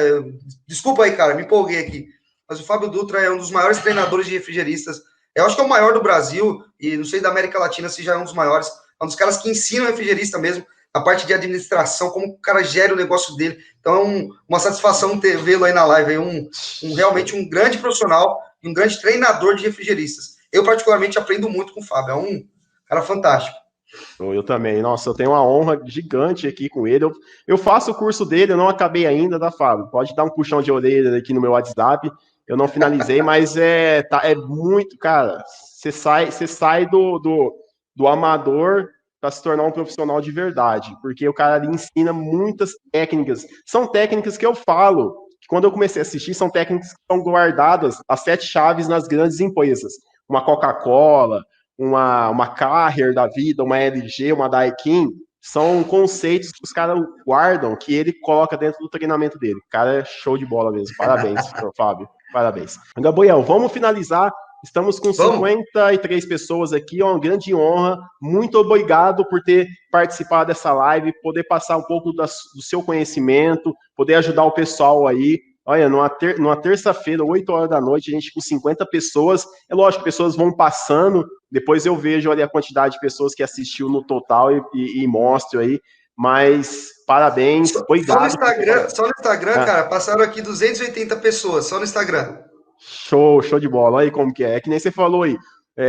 desculpa aí, cara, me empolguei aqui. Mas o Fábio Dutra é um dos maiores treinadores de refrigeristas Eu acho que é o maior do Brasil, e não sei da América Latina se já é um dos maiores. É um dos caras que ensinam refrigerista mesmo, a parte de administração, como o cara gera o negócio dele. Então é uma satisfação vê-lo aí na live, aí realmente um grande profissional e um grande treinador de refrigeristas. Eu, particularmente, aprendo muito com o Fábio, é um cara fantástico. Eu também. Nossa, eu tenho uma honra gigante aqui com ele. Eu faço o curso dele, eu não acabei ainda, da Fábio. Pode dar um puxão de orelha aqui no meu WhatsApp. Eu não finalizei, mas é muito, cara. Você sai do amador para se tornar um profissional de verdade, porque o cara ali ensina muitas técnicas. São técnicas que eu falo, que quando eu comecei a assistir, são técnicas que estão guardadas, as 7 chaves nas grandes empresas. Uma Coca-Cola, uma Carrier da vida, uma LG, uma Daikin, são conceitos que os caras guardam, que ele coloca dentro do treinamento dele. O cara é show de bola mesmo. Parabéns, Fábio. Parabéns. Gabriel, vamos finalizar. Estamos com 53 pessoas aqui, é uma grande honra. Muito obrigado por ter participado dessa live, poder passar um pouco do seu conhecimento, poder ajudar o pessoal aí. Olha, numa terça-feira, 8 horas da noite, a gente com 50 pessoas. É lógico, pessoas vão passando, depois eu vejo ali a quantidade de pessoas que assistiu no total e mostro aí. Mas parabéns, obrigado. Só no Instagram, cara, passaram aqui 280 pessoas, só no Instagram. Show de bola. Olha aí como que é. É que nem você falou aí.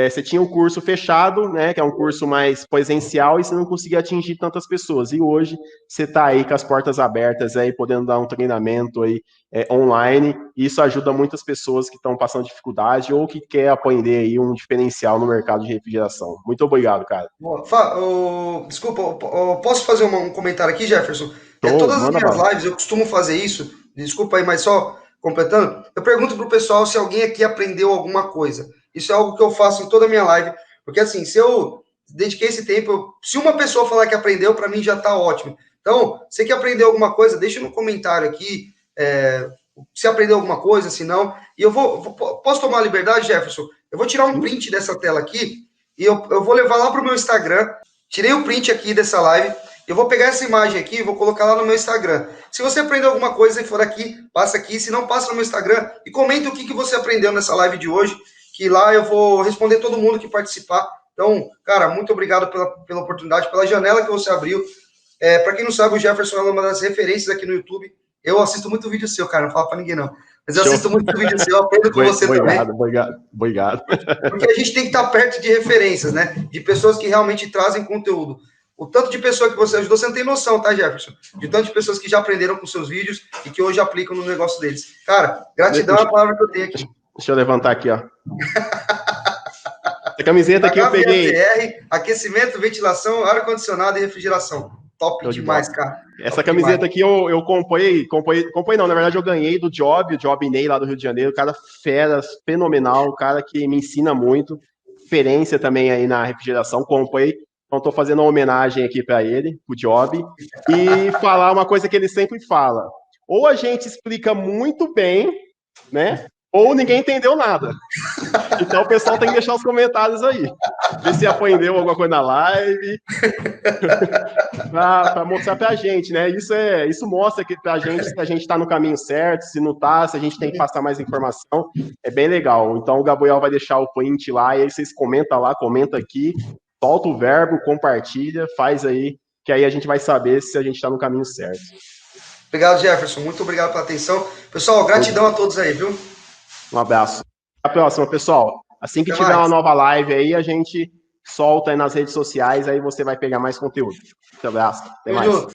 Você tinha um curso fechado, né? Que é um curso mais presencial, e você não conseguia atingir tantas pessoas. E hoje você está aí com as portas abertas, aí, podendo dar um treinamento aí, online. E isso ajuda muitas pessoas que estão passando dificuldade ou que quer aprender aí um diferencial no mercado de refrigeração. Muito obrigado, cara. Desculpa, posso fazer um comentário aqui, Jefferson? Todas as minhas lives eu costumo fazer isso. Desculpa aí, mas só completando, eu pergunto pro pessoal se alguém aqui aprendeu alguma coisa. Isso é algo que eu faço em toda a minha live, porque assim, se eu dediquei esse tempo, se uma pessoa falar que aprendeu, para mim já tá ótimo. Então, você que aprendeu alguma coisa, deixa no comentário aqui, se aprendeu alguma coisa, se não, e eu posso tomar a liberdade, Jefferson? Eu vou tirar um print dessa tela aqui, e eu vou levar lá pro meu Instagram, tirei o print aqui dessa live, eu vou pegar essa imagem aqui e vou colocar lá no meu Instagram. Se você aprendeu alguma coisa e for aqui, passa aqui. Se não, passa no meu Instagram e comenta o que você aprendeu nessa live de hoje, que lá eu vou responder todo mundo que participar. Então, cara, muito obrigado pela oportunidade, pela janela que você abriu. Para quem não sabe, o Jefferson é uma das referências aqui no YouTube. Eu assisto muito vídeo seu, cara, não falo para ninguém não. Mas eu assisto muito vídeo seu, aprendo com você também. Obrigado. Porque a gente tem que estar perto de referências, né? De pessoas que realmente trazem conteúdo. O tanto de pessoa que você ajudou, você não tem noção, tá, Jefferson? De tanto de pessoas que já aprenderam com seus vídeos e que hoje aplicam no negócio deles. Cara, gratidão é a palavra que eu tenho aqui. Deixa eu levantar aqui, ó. Essa camiseta aqui eu peguei. Aquecimento, ventilação, ar-condicionado e refrigeração. Top demais, cara. Essa camiseta aqui eu comprei não, na verdade eu ganhei do Job, o Job Ney lá do Rio de Janeiro, cara fera, fenomenal, cara que me ensina muito, referência também aí na refrigeração, comprei. Então, estou fazendo uma homenagem aqui para ele, o Job, e falar uma coisa que ele sempre fala. Ou a gente explica muito bem, né? Ou ninguém entendeu nada. Então, o pessoal tem que deixar os comentários aí. Ver se aprendeu alguma coisa na live. para mostrar para a gente, né? Isso mostra que para a gente se a gente está no caminho certo, se não está, se a gente tem que passar mais informação. É bem legal. Então, o Gabriel vai deixar o print lá, e aí vocês comentam lá, comenta aqui. Solta o verbo, compartilha, faz aí, que aí a gente vai saber se a gente está no caminho certo. Obrigado, Jefferson. Muito obrigado pela atenção. Pessoal, gratidão a todos aí, viu? Um abraço. Até a próxima, pessoal. Assim que tiver uma nova live aí, a gente solta aí nas redes sociais, aí você vai pegar mais conteúdo. Um abraço. Até mais.